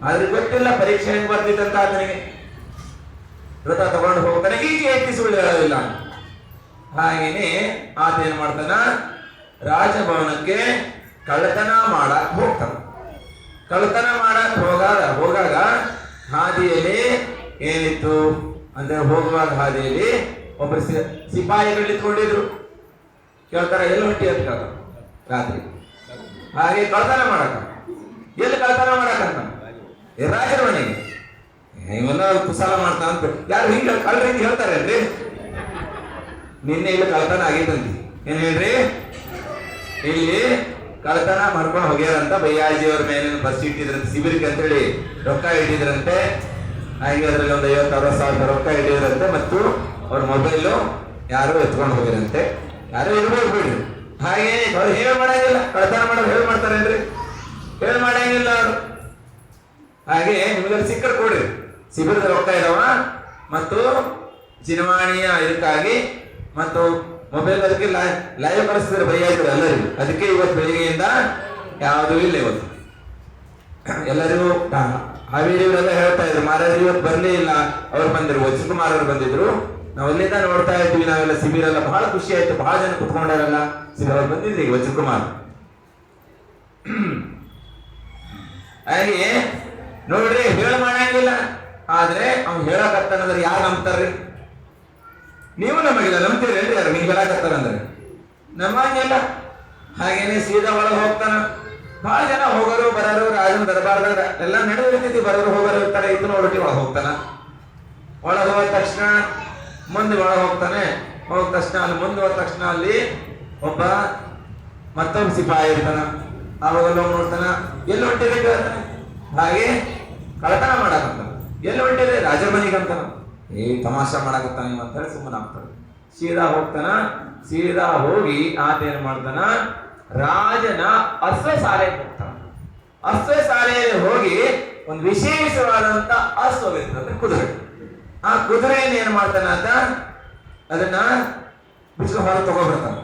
ಆದ್ರೆ ಗೊತ್ತಿಲ್ಲ ಪರೀಕ್ಷೆ ಹೆಂಗ್ ಬರ್ತಿತ್ತಂತ ಆತನಿಗೆ. ವ್ರತ ತಗೊಂಡು ಹೋಗ್ತಾನೆ, ಈಜಿ ಐತಿ, ಸುಳ್ಳು ಹೇಳೋದಿಲ್ಲ. ಹಾಗೇನೆ ಆತ ಏನ್ ಮಾಡ್ತಾನ, ರಾಜಭವನಕ್ಕೆ ಕಳ್ಳತನ ಮಾಡಕ್ ಹೋಗ್ತಾನ. ಕಳ್ಳತನ ಮಾಡಕ್ ಹೋಗಾಗ ಹಾದಿಯಲ್ಲಿ ಏನಿತ್ತು ಅಂದ್ರೆ, ಹೋಗುವಾಗ ಹಾದಿಯಲ್ಲಿ ಒಬ್ಬರು ಸಿಪಾಯಿಗಳು ನಿಂತ್ಕೊಂಡಿದ್ರು. ಕೇಳ್ತಾರ, ಎಲ್ಲಿ ಹೊಂಟಿ ಅಂತ ಕೇಳ್ತಾರ ರಾತ್ರಿ. ಹಾಗೆ ಕಳ್ಳತನ ಮಾಡಕ. ಎಲ್ಲಿ ಕಳ್ಳತನ ಮಾಡಕಂತ? ರಾಜರ ಮನೆಗೆ. ಇವೆಲ್ಲ ಕುಸಾಲ ಮಾಡ್ತಾನ ಅಂತ ಯಾರು ಹಿಂಗ ಕಳ್ರಿ ಹಿಂಗ್ ಹೇಳ್ತಾರೇನ್ರಿ? ನಿನ್ನೆ ಇಲ್ಲಿ ಕಳ್ತನ ಆಗಿತ್ತಂತಿ. ಏನ್ ಹೇಳ್ರಿ? ಇಲ್ಲಿ ಕಳ್ತನ ಮಾಡ್ಕೊಂಡು ಹೋಗ್ಯಾರಂತ ಬೈಯಾಜಿ ಅವ್ರ ಮೇಲೆ ಬಸ್ ಇಟ್ಟಿದ್ರಂತೆ ಶಿಬಿರಕ್ಕೆ ಅಂತೇಳಿ ರೊಕ್ಕ ಇಟ್ಟಿದ್ರಂತೆ. ಹಾಗೆ ಅದರಲ್ಲಿ ಒಂದು 50-60 ರೊಕ್ಕ ಇಟ್ಟಿದ್ರಂತೆ. ಮತ್ತು ಅವ್ರ ಮೊಬೈಲು ಯಾರು ಎತ್ಕೊಂಡು ಹೋಗಿರಂತೆ. ಯಾರು ಇರ್ಬೋದು ಬಿಡ್ರಿ. ಹಾಗೆ ಅವ್ರು ಹೇಳಿ ಮಾಡಂಗಿಲ್ಲ, ಕಳ್ತನ ಮಾಡೋರು ಹೇಳಿ ಮಾಡ್ತಾರೇನ್ರಿ? ಹೇಳಿ ಮಾಡಂಗಿಲ್ಲ ಅವರು. ಹಾಗೆ ನಿಮ್ಗೆ ಸಿಕ್ಕರ್ ಕೊಡ್ರಿ, ಶಿಬಿರದ ರೊಕ್ಕ ಇದಾವ ಮತ್ತು ಚಿನವಾಣಿಯ ಇದಕ್ಕಾಗಿ ಮತ್ತು ಮೊಬೈಲ್ ಅದಕ್ಕೆ ಲೈವ್ ಕಳಿಸ್ತಾರೆ ಬೈಯಾಯ್ತಾರೆ ಎಲ್ಲರಿಗೂ. ಅದಕ್ಕೆ ಇವತ್ತು ಬೆಳಿಗ್ಗೆಯಿಂದ ಯಾವುದೂ ಇಲ್ಲ. ಇವತ್ತು ಎಲ್ಲರಿಗೂ ಹಾವೇರಿಯವರೆಲ್ಲ ಹೇಳ್ತಾ ಇದ್ರು ಮಹಾರಾಜರು ಇವತ್ತು ಬರ್ಲೇ ಇಲ್ಲ, ಅವ್ರು ಬಂದಿರು, ವಜ್ರಕುಮಾರ್ ಅವರು ಬಂದಿದ್ರು. ನಾವು ಅಲ್ಲಿಂದ ನೋಡ್ತಾ ಇದ್ವಿ, ನಾವೆಲ್ಲ ಶಿಬಿರೆಲ್ಲ ಬಹಳ ಖುಷಿ ಆಯ್ತು. ಬಹಳ ಜನ ಕುತ್ಕೊಂಡಾರಲ್ಲ ಶಿಬಿರ ಅವ್ರು ಬಂದಿದ್ರಿ ವಜ್ರಕುಮಾರ್. ಹಾಗೆ ನೋಡ್ರಿ, ಹೇಳ ಮಾಡಂಗಿಲ್ಲ. ಆದ್ರೆ ಅವ್ನು ಹೇಳಕತ್ತಾನಂದ್ರೆ ಯಾರು ನಂಬ್ತಾರ್ರಿ? ನೀವು ನಮಗಿಲ್ಲ, ನಂಬ್ತೀರೇನ್ರಿ? ಯಾರು ನೀವು ಹೇಳಕತ್ತಾರಂದ್ರೆ ನಮ್ಮಂಗಿಲ್ಲ. ಹಾಗೇನೆ ಸೀದಾ ಒಳಗೆ ಹೋಗ್ತಾನ. ಬಹಳ ಜನ ಹೋಗೋರು ಬರೋರು ರಾಜನ ದರ್ಬಾರ್ದಾಗ ಎಲ್ಲ ನಡೆದಿರ್ತೈತಿ. ಬರೋರು ಹೋಗೋರು ಇರ್ತಾರೆ. ಇದು ನೋಡ್ಬಿಟ್ಟು ಒಳಗೆ ಹೋಗ್ತಾನ. ಒಳಗೆ ಹೋದ ತಕ್ಷಣ ಮುಂದೆ ಒಳಗೆ ಹೋಗ್ತಾನೆ. ಹೋದ ತಕ್ಷಣ ಅಲ್ಲಿ ಮುಂದೆ ಹೋದ ತಕ್ಷಣ ಅಲ್ಲಿ ಒಬ್ಬ ಮತ್ತೊಬ್ಬ ಸಿಪಾಯಿ ಇರ್ತಾನ. ಆವಾಗೆಲ್ಲ ನೋಡ್ತಾನ, ಎಲ್ಲಿ ಹೊಂಟಿದೆ ಕೇಳ್ತಾನೆ. ಹಾಗೆ ಕಳತನ ಮಾಡಕಂತಾನ. ಎಲ್ಲಿ ಹೊಂಟಿದೆ? ರಾಜರ ಮನೆಗೆ ಅಂತಾನ. ತಮಾಷಾ ಮಾಡಕತ್ತಾನ ಅಂತ ಹೇಳಿ ಸುಮ್ಮನೆ ಆಗ್ತಾನೆ. ಸೀದಾ ಹೋಗ್ತಾನ. ಸೀದಾ ಹೋಗಿ ಆತ ಏನ್ ಮಾಡ್ತಾನ, ರಾಜನ ಅಶ್ವಶಾಲೆಗೆ ಹೋಗ್ತಾನ. ಅಶ್ವಶಾಲೆಯಲ್ಲಿ ಹೋಗಿ ಒಂದು ವಿಶೇಷವಾದಂತ ಅಶ್ವವಿರ್ತದೆ, ಕುದುರೆ. ಆ ಕುದುರೆಯನ್ನು ಏನ್ ಮಾಡ್ತಾನ ಆತ, ಅದನ್ನ ಬಿಚ್ಕೊಂಡು ಹೊರ ತಗೊಬಿಡ್ತಾನ.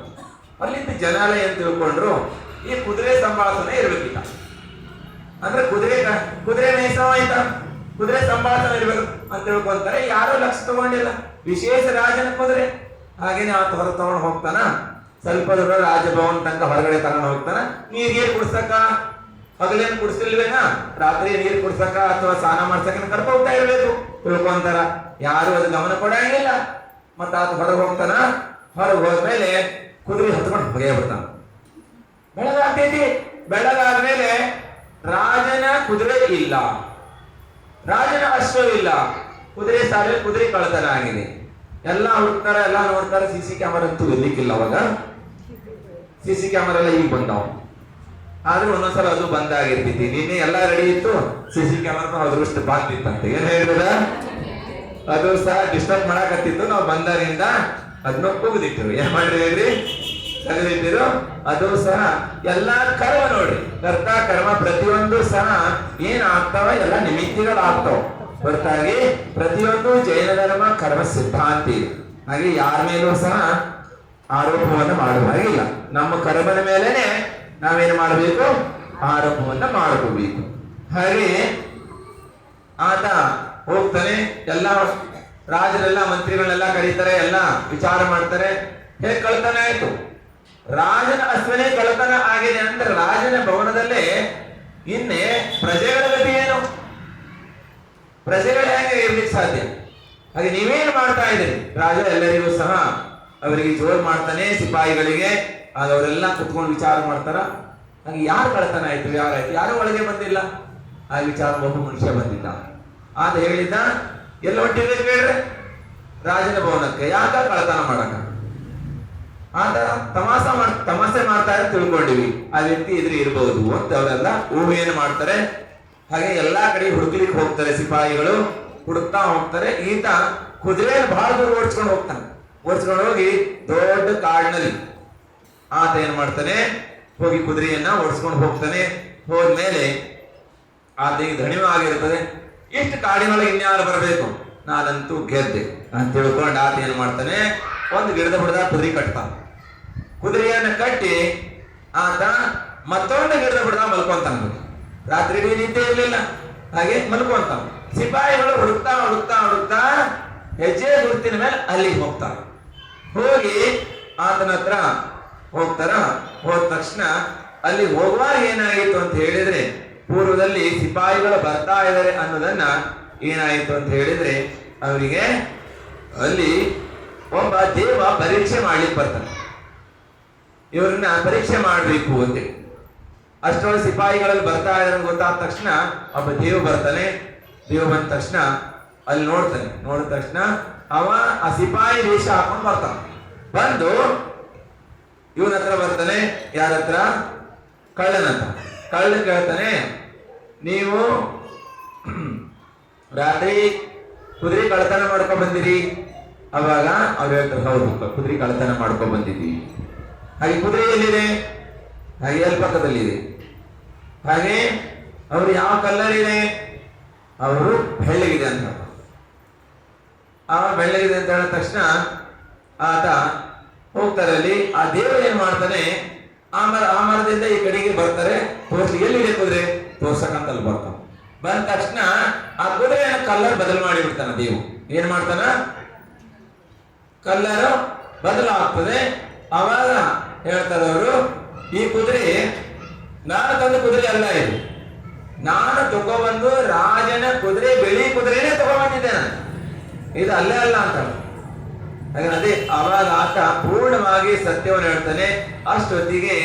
ಅಲ್ಲಿಂದ ಜನಾಲ ಏನ್ ತಿಳ್ಕೊಂಡ್ರು, ಈ ಕುದುರೆ ಸಂಭಾಷಣೆ ಇರ್ಬೇಕಿಲ್ಲ. ಅಂದ್ರೆ ಕುದುರೆ ಮೇಸವ ಆಯ್ತ, ಕುದುರೆ ಸಂಭಾಷಣೆ ಇರ್ಬೇಕು ಅಂತ ತಿಳ್ಕೊಂತಾರೆ. ಯಾರು ಲಕ್ಷ ತಗೊಂಡಿಲ್ಲ, ವಿಶೇಷ ರಾಜನ ಕುದುರೆ. ಹಾಗೇನೆ ಆತ ಹೊರ ತಗೊಂಡು ಹೋಗ್ತಾನ. ಸ್ವಲ್ಪ ದೂರ ರಾಜಭವನ ತನಕ ಹೊರಗಡೆ ತಗೊಂಡು ಹೋಗ್ತಾನ. ನೀರಿಗೆ ಕುಡ್ಸಕ ಹಗಲೇನು ಕುಡಿಸಿಲ್ವೇನಾ, ರಾತ್ರಿ ನೀರು ಕುಡ್ಸಕ ಅಥವಾ ಸ್ನಾನ ಮಾಡ್ಸಕ ಕರ್ಕೊಂಡು ಹೋಗ್ತಾ ಇರ್ಬೇಕು ತಿಳ್ಕೊಂತಾರ. ಯಾರು ಅದು ಗಮನ ಕೊಡಂಗಿಲ್ಲ. ಮತ್ತ ಆತ ಹೊರಗೆ ಹೋಗ್ತಾನ. ಹೊರಗೆ ಹೋದ್ಮೇಲೆ ಕುದುರೆ ಹತ್ಕೊಂಡು ಹೊಗೆ ಬಿಡ್ತಾನ. ಬೆಳಗಾಗ್ತೈತಿ. ಬೆಳಗಾದ್ಮೇಲೆ ರಾಜನ ಕುದುರೆ ಇಲ್ಲ, ರಾಜನ ಅಶ್ವವಿಲ್ಲ. ಕುದುರೆ ಸಾಲ ಕುದುರೆ ಕಳ್ತನ ಆಗಿದೆ. ಎಲ್ಲ ಹುಡುಕ್ತಾರ, ಎಲ್ಲ ನೋಡ್ತಾರ. ಸಿಸಿ ಕ್ಯಾಮರಾ ಅಂತೂ ಇರ್ಲಿಕ್ಕಿಲ್ಲ. ಅವಾಗ ಸಿಸಿ ಕ್ಯಾಮರಾ ಎಲ್ಲ ಈಗ ಬಂದಾವ. ಆದ್ರೆ ಒಂದೊಂದ್ಸಲ ಅದು ಬಂದಾಗಿರ್ತೈತಿ. ನಿನ್ನೆ ಎಲ್ಲ ರೆಡಿ ಇತ್ತು, ಸಿಸಿ ಕ್ಯಾಮರಾ ಅದೃಷ್ಟ ಬಾಗ್ತಿತ್ತಂತೆ. ಏನ್ ಹೇಳಿದ್ರ, ಅದು ಸಹ ಡಿಸ್ಟರ್ಬ್ ಮಾಡಕತ್ತಿತ್ತು. ನಾವು ಬಂದಾರಿಂದ ಅದನ್ನ ಕೂಗಿದಿಟ್ಟಿರು. ಏನ್ ಮಾಡ್ರಿ ಹೇಳ್ರಿ, ತೆಗೆದಿಟ್ಟಿರು. ಅದು ಸಹ ಎಲ್ಲಾ ಕರ್ಮ ನೋಡ್ರಿ, ಕರ್ತ ಕರ್ಮ ಪ್ರತಿಯೊಂದು ಸಹ ಏನ್ ಆಗ್ತಾವ, ಎಲ್ಲ ನಿಮಿತ್ತಿಗಳಾಗ್ತಾವ ಹೊರತಾಗಿ ಪ್ರತಿಯೊಂದು ಜೈನ ಧರ್ಮ ಕರ್ಮ ಸಿದ್ಧಾಂತಿ. ಹಾಗೆ ಯಾರ ಮೇಲೂ ಸಹ ಆರೋಪವನ್ನು ಮಾಡುವ ಹಾಗಿಲ್ಲ. ನಮ್ಮ ಕರ್ಮದ ಮೇಲೆನೆ ನಾವೇನು ಮಾಡಬೇಕು, ಆರೋಪವನ್ನ ಮಾಡ್ಕೋಬೇಕು. ಹಾಗೆ ಆತ ಹೋಗ್ತಾನೆ. ಎಲ್ಲ ರಾಜರೆಲ್ಲ ಮಂತ್ರಿಗಳೆಲ್ಲ ಕರೀತಾರೆ, ಎಲ್ಲ ವಿಚಾರ ಮಾಡ್ತಾರೆ. ಹೇಗೆ ಕಳ್ತನ ಆಯ್ತು? ರಾಜನ ಅಶ್ವನೇ ಕಳ್ಳತನ ಆಗಿದೆ ಅಂದ್ರೆ ರಾಜನ ಭವನದಲ್ಲೇ ಇನ್ನೇ ಪ್ರಜೆಗಳ ಗತಿ ಏನು? ಪ್ರಜೆಗಳು ಹೇಗೆ ಇರ್ಲಿಕ್ಕೆ ಸಾಧ್ಯ? ಹಾಗೆ ನೀವೇನು ಮಾಡ್ತಾ ಇದ್ದೀರಿ? ರಾಜ ಎಲ್ಲರಿಗೂ ಸಹ ಅವರಿಗೆ ಜೋರ್ ಮಾಡ್ತಾನೆ, ಸಿಪಾಯಿಗಳಿಗೆ. ಅವರೆಲ್ಲ ಕುತ್ಕೊಂಡು ವಿಚಾರ ಮಾಡ್ತಾರ. ಹಾಗೆ ಯಾರು ಕಳ್ಳತನ ಆಯ್ತು, ಯಾರಾಯ್ತು? ಯಾರು ಒಳಗೆ ಬಂದಿಲ್ಲ. ಆ ವಿಚಾರ ಒಬ್ಬ ಮನುಷ್ಯ ಬಂದಿದ್ದ. ಆತ ಹೇಳಿದ್ದ, ಎಲ್ಲ ಹೊಟ್ಟಿರ್ಬೇಕು ಹೇಳ್ರಿ ರಾಜನ ಭವನಕ್ಕೆ. ಯಾಕ ಕಳ್ಳತನ ಮಾಡಕ? ಆತ ತಮಾಷೆ ಮಾಡ್ತಾ ಇರೋ ತಿಳ್ಕೊಂಡಿವಿ. ಆ ವ್ಯಕ್ತಿ ಇದ್ರೆ ಇರಬಹುದು ಅಂತ ಅವರೆಲ್ಲ ಊಹೆಯನ್ನು ಮಾಡ್ತಾರೆ. ಹಾಗೆ ಎಲ್ಲಾ ಕಡೆ ಹುಡುಕ್ಲಿಕ್ಕೆ ಹೋಗ್ತಾರೆ ಸಿಪಾಯಿಗಳು. ಹುಡುಕ್ತಾ ಹೋಗ್ತಾರೆ. ಈತ ಕುದುರೆಯನ್ನು ಬಹಳ ದೂರ ಓಡಿಸ್ಕೊಂಡು ಹೋಗ್ತಾನೆ. ಓಡಿಸ್ಕೊಂಡು ಹೋಗಿ ದೊಡ್ಡ ಕಾಡಿನಲ್ಲಿ ಆತ ಏನ್ ಮಾಡ್ತಾನೆ, ಹೋಗಿ ಕುದುರೆಯನ್ನ ಓಡಿಸ್ಕೊಂಡು ಹೋಗ್ತಾನೆ. ಹೋದ್ಮೇಲೆ ಆತಗೆ ದಣಿವಾಗಿರ್ತದೆ. ಎಷ್ಟು ಕಾಡಿನೊಳಗೆ ಇನ್ಯಾರು ಬರಬೇಕು, ನಾನಂತೂ ಗೆದ್ದೆ ಅಂತ ತಿಳ್ಕೊಂಡು ಆತ ಏನ್ ಮಾಡ್ತಾನೆ, ಒಂದು ಗಿಡದ ಬುಡದ ಕುದುರೆ ಕಟ್ತಾನೆ. ಕುದುರೆಯನ್ನ ಕಟ್ಟಿ ಆತ ಮತ್ತೊಂದು ಗಿಡದ ಬುಡದ ಮಲ್ಕೊಂತಾನ. ರಾತ್ರಿ ಇಡೀ ನಿದ್ದೆ ಇರ್ಲಿಲ್ಲ. ಹಾಗೆ ಮಲ್ಕೊಂತಾನ. ಸಿಪಾಯಿಗಳು ಹುಡುಕ್ತಾ ಹುಡುಕ್ತಾ ಹುಡುಕ್ತಾ ಹೆಜ್ಜೆ ಗುರುತಿನ ಮೇಲೆ ಅಲ್ಲಿಗೆ ಹೋಗ್ತಾರೆ. ಹೋಗಿ ಆತನ ಹತ್ರ ಹೋಗ್ತಾರ. ಹೋದ ತಕ್ಷಣ ಅಲ್ಲಿ ಹೋಗುವಾಗ ಏನಾಗಿತ್ತು ಅಂತ ಹೇಳಿದ್ರೆ, ಪೂರ್ವದಲ್ಲಿ ಸಿಪಾಯಿಗಳು ಬರ್ತಾ ಇದ್ದಾರೆ ಅನ್ನೋದನ್ನ ಏನಾಯಿತು ಅಂತ ಹೇಳಿದ್ರೆ, ಅವರಿಗೆ ಅಲ್ಲಿ ಒಬ್ಬ ದೇವ ಪರೀಕ್ಷೆ ಮಾಡ್ಲಿಕ್ಕೆ ಬರ್ತಾನೆ. ಇವ್ರನ್ನ ಪರೀಕ್ಷೆ ಮಾಡ್ಬೇಕು ಅಂತ. ಅಷ್ಟೊಳಗೆ ಸಿಪಾಯಿಗಳಲ್ಲಿ ಬರ್ತಾ ಇದ್ದಾರೆ ಗೊತ್ತಾದ ತಕ್ಷಣ ಒಬ್ಬ ದೇವ ಬರ್ತಾನೆ. ದೇವ ಬಂದ ತಕ್ಷಣ ಅಲ್ಲಿ ನೋಡ್ತಾನೆ. ನೋಡಿದ ತಕ್ಷಣ ಅವ ಆ ಸಿಪಾಯಿ ವೇಷ ಹಾಕೊಂಡು ಬರ್ತಾನೆ. ಬಂದು ಇವನ ಹತ್ರ ಬರ್ತಾನೆ. ಯಾರ ಹತ್ರ? ಕಳ್ಳನ ಹತ್ರ. ಕಳ್ಳ ಕೇಳ್ತಾನೆ, ನೀವು ರಾತ್ರಿ ಕುದುರೆ ಕಳ್ಳತನ ಮಾಡ್ಕೊಂಡ್ ಬಂದಿರಿ? ಅವಾಗ ಅವ್ರು ಹೇಳ್ತಾರೆ, ಹೌದು ಕುದುರೆ ಕಳ್ಳತನ ಮಾಡ್ಕೊಂಡ್ ಬಂದಿದ್ದೀವಿ. ಹಾಗೆ ಕುದುರೆ ಎಲ್ಲಿದೆ? ಹಾಗೆ ಎಲ್ಲಿ ಪಕ್ಕದಲ್ಲಿದೆ. ಹಾಗೆ ಅವರು ಯಾವ ಕಲ್ಲರ್ ಇದೆ? ಅವರು ಬೆಳ್ಳಗಿದೆ ಅಂತ. ಬೆಳ್ಳಗಿದೆ ಅಂತ ಹೇಳಿದ ತಕ್ಷಣ ಆತ ಹೋಗ್ತಾರೆ. ಅಲ್ಲಿ ಆ ದೇವರು ಏನ್ ಮಾಡ್ತಾನೆ, ಆ ಮರದಿಂದ ಈ ಕಡೆಗೆ ಬರ್ತಾರೆ. ತೋರ್ಸ್ಲಿ, ಎಲ್ಲಿದೆ ಕುದುರೆ ತೋರ್ಸಕಂತಲ್ಲಿ ಬರ್ತಾನೆ. ಬಂದ ತಕ್ಷಣ ಆ ಕುದುರೆಯ ಕಲ್ಲರ್ ಬದಲು ಮಾಡಿ ಬಿಡ್ತಾನ ದೇವು. ಏನ್ ಮಾಡ್ತಾನ? ಕಲ್ಲರ್ ಬದಲಾಗ್ತದೆ. ಅವಾಗ ಹೇಳ್ತಾರೆ ಅವರು, ಈ ಕುದುರೆ ನಾನು ತಂದ ಕುದುರೆ ಅಲ್ಲ, ಇದು ನಾನು ತಗೊಬಂದು ರಾಜನ ಕುದುರೆ, ಬಿಳಿ ಕುದುರೆನೇ ತಗೊಬಂದಿದ್ದೆ ನಾನು, ಇದು ಅಲ್ಲೇ ಅಲ್ಲ ಅಂತ. ಹಾಗೆ ಅದೇ ಅವಾಗ ಆತ ಪೂರ್ಣವಾಗಿ ಸತ್ಯವನ್ನು ಹೇಳ್ತಾನೆ. ಅಷ್ಟೊತ್ತಿಗೆ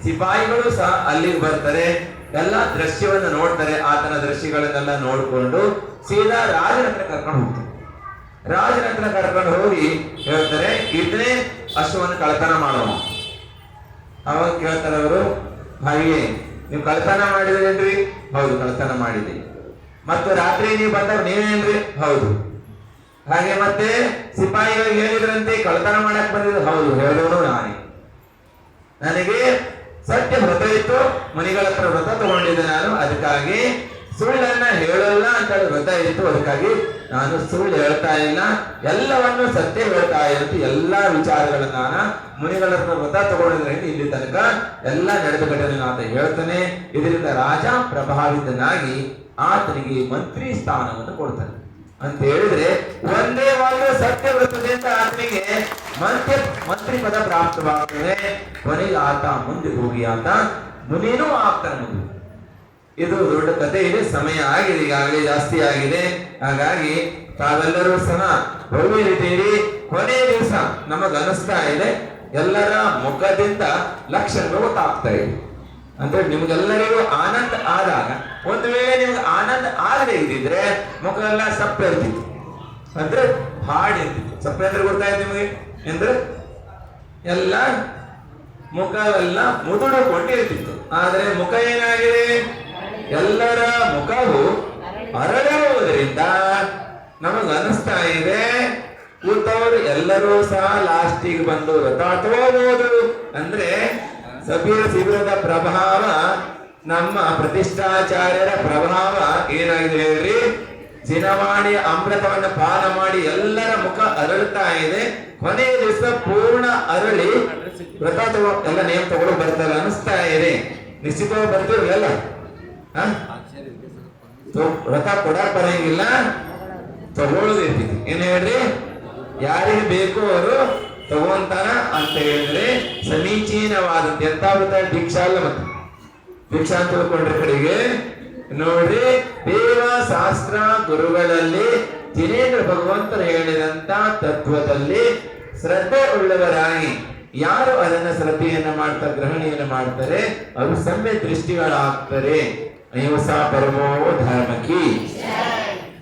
ಸಿಪಾಯಿಗಳು ಸಹ ಅಲ್ಲಿಗೆ ಬರ್ತಾರೆ. ಎಲ್ಲ ದೃಶ್ಯವನ್ನು ನೋಡ್ತಾರೆ. ಆತನ ದೃಶ್ಯಗಳನ್ನೆಲ್ಲ ನೋಡ್ಕೊಂಡು ಸೀದಾ ರಾಜನ ಹತ್ರ ಕರ್ಕೊಂಡು ಹೋಗ್ತಾರೆ. ರಾಜನ ಹತ್ರ ಕರ್ಕೊಂಡು ಹೋಗಿ ಹೇಳ್ತಾರೆ, ಇದನ್ನೇ ಅಶ್ವವನ್ನು ಕಳ್ಳತನ ಮಾಡೋಣ. ಅವಾಗ ಕೇಳ್ತಾರೆ ಅವರು, ಹಾಗೆ ನೀವು ಕಳ್ಳತನ ಮಾಡಿದ್ರೇನ್ರಿ? ಹೌದು ಕಳ್ಳತನ ಮಾಡಿದ್ರಿ. ಮತ್ತು ರಾತ್ರಿ ನೀವು ಬಂದಾಗ ನೀವೇನ್ರಿ? ಹೌದು. ಹಾಗೆ ಮತ್ತೆ ಸಿಪಾಯಿಗಳಿಗೆ ಹೇಳಿದ್ರಂತೆ ಕಳ್ಳತನ ಮಾಡಕ್ ಬಂದಿದ್ದು? ಹೌದು, ಹೇಳಿದವನು ನಾನೇ. ನನಗೆ ಸತ್ಯ ವ್ರತ ಇತ್ತು, ಮುನಿಗಳ ಹತ್ರ ವ್ರತ ತಗೊಂಡಿದ್ದೆ ನಾನು, ಅದಕ್ಕಾಗಿ ಸುಳ್ಳನ್ನ ಹೇಳಲ್ಲ ಅಂತ ಹೇಳಿ ವ್ರತ ಇತ್ತು, ಅದಕ್ಕಾಗಿ ನಾನು ಸುಳ್ಳು ಹೇಳ್ತಾ ಇಲ್ಲ, ಎಲ್ಲವನ್ನು ಸತ್ಯ ಹೇಳ್ತಾ ಇರುತ್ತೆ. ಎಲ್ಲಾ ವಿಚಾರಗಳನ್ನ ಮುನಿಗಳ ಹತ್ರ ವ್ರತ ತಗೊಂಡಿದ್ರಿಂದ ಇಲ್ಲಿ ತನಕ ಎಲ್ಲ ನಡೆದ ಘಟನೆ ಆತ ಹೇಳ್ತಾನೆ. ಇದರಿಂದ ರಾಜ ಪ್ರಭಾವಿತನಾಗಿ ಆತನಿಗೆ ಮಂತ್ರಿ ಸ್ಥಾನವನ್ನು ಕೊಡ್ತಾನೆ. ಅಂತ ಹೇಳಿದ್ರೆ ಒಂದೇ ಒಂದು ಸತ್ಯ ವೃತ್ತದಿಂದ ಆತನಿಗೆ ಮಂತ್ರಿ ಪದ ಪ್ರಾಪ್ತವಾಗ್ತದೆ. ಕೊನೆಗೆ ಆತ ಮುಂದೆ ಹೋಗಿ ಆತ ಮುನಿನೂ ಆಗ್ತಾನೆ ಮುಂದೆ. ಇದು ದೊಡ್ಡ ಕಥೆ ಇದೆ. ಸಮಯ ಆಗಿದೆ, ಈಗಾಗಲೇ ಜಾಸ್ತಿ ಆಗಿದೆ. ಹಾಗಾಗಿ ತಾವೆಲ್ಲರೂ ಸಹ ಬರುವಿದ್ದೀರಿ. ಕೊನೆಯ ದಿವಸ ನಮಗನಿಸ್ತಾ ಇದೆ ಎಲ್ಲರ ಮುಖದಿಂದ ಲಕ್ಷಣಗಳು ಗೊತ್ತಾಗ್ತಾ ಇದೆ. ಅಂದ್ರೆ ನಿಮ್ಗೆಲ್ಲರಿಗೂ ಆನಂದ ಆದಾಗ, ಒಂದು ವೇಳೆ ನಿಮ್ಗೆ ಆನಂದ ಆಗದೆ ಇದ್ದಿದ್ರೆ ಮುಖ ಎಲ್ಲ ಸಪ್ಪೆ ಇರ್ತಿತ್ತು, ಅಂದ್ರೆ ಹಾಡಿ ಇರ್ತಿತ್ತು. ಸಪ್ಪೆ ಅಂದ್ರೆ ಗೊತ್ತಾಯ್ತು ನಿಮಗೆ? ಅಂದ್ರೆ ಎಲ್ಲ ಮುಖವೆಲ್ಲ ಮುದುಡಿಕೊಂಡಿರ್ತಿತ್ತು. ಆದ್ರೆ ಮುಖ ಏನಾಗಿದೆ? ಎಲ್ಲರ ಮುಖವು ಅರಳಿರುವುದರಿಂದ ನಮಗ ಅನಿಸ್ತಾ ಇದೆ ಕೂತವರು ಎಲ್ಲರೂ ಸಹ ಲಾಸ್ಟಿಗೆ ಬಂದು ವ್ರತ ತಗೋಬಹುದು. ಅಂದ್ರೆ ಶಿಬಿರದ ಪ್ರಭಾವ, ನಮ್ಮ ಪ್ರತಿಷ್ಠಾಚಾರ್ಯರ ಪ್ರಭಾವ ಏನಾಗಿದೆ ಹೇಳ್ರಿ? ಚಿನವಾಣಿ ಅಮೃತವನ್ನ ಪಾನ ಮಾಡಿ ಎಲ್ಲರ ಮುಖ ಅರಳುತ್ತಾ ಇದೆ. ಕೊನೆಯ ದಿವಸ ಪೂರ್ಣ ಅರಳಿ ವ್ರತ ತಗೋ ಎಲ್ಲ ನೇಮ್ ತಗೊಳ್ಳೋ ಬರ್ತಾರೆ ಅನಿಸ್ತಾ ಇದೆ. ನಿಶ್ಚಿತವಾಗಿ ಬರ್ತಿರಲ್ಲ, ವ್ರತ ಕೊಡಕ್ ಬರಂಗಿಲ್ಲ, ತಗೊಳ್ಳೋದು ಇರ್ತಿತ್ತು. ಏನ್ ಹೇಳ್ರಿ? ಯಾರಿಗೆ ಬೇಕು ಅವರು ತಗೊಂತಾನ ಅಂತ ಹೇಳಿದ್ರೆ ಸಮೀಚೀನವಾದಂತ ಎಂತ ವ್ರತ? ದೀಕ್ಷಾ ಅಲ್ಲ, ಮತ್ತೆ ದೀಕ್ಷಾ ಅಂತ ತಿಳ್ಕೊಂಡ್ರೆ ಕಡೆಗೆ ನೋಡ್ರಿ, ದೇವ ಶಾಸ್ತ್ರ ಗುರುಗಳಲ್ಲಿ ಜಿನೇಂದ್ರ ಭಗವಂತರು ಹೇಳಿದಂತ ತತ್ವದಲ್ಲಿ ಶ್ರದ್ಧೆ ಉಳ್ಳವರಾಗಿ ಯಾರು ಅದನ್ನ ಶ್ರದ್ಧೆಯನ್ನ ಮಾಡ್ತಾರೆ, ಗ್ರಹಣೆಯನ್ನು ಮಾಡ್ತಾರೆ, ಅವರು ಸಮ್ಯ ದೃಷ್ಟಿಗಳಾಗ್ತಾರೆ. ಅಹಿಂಸಾ ಪರಮೋ ಧರ್ಮಕಿ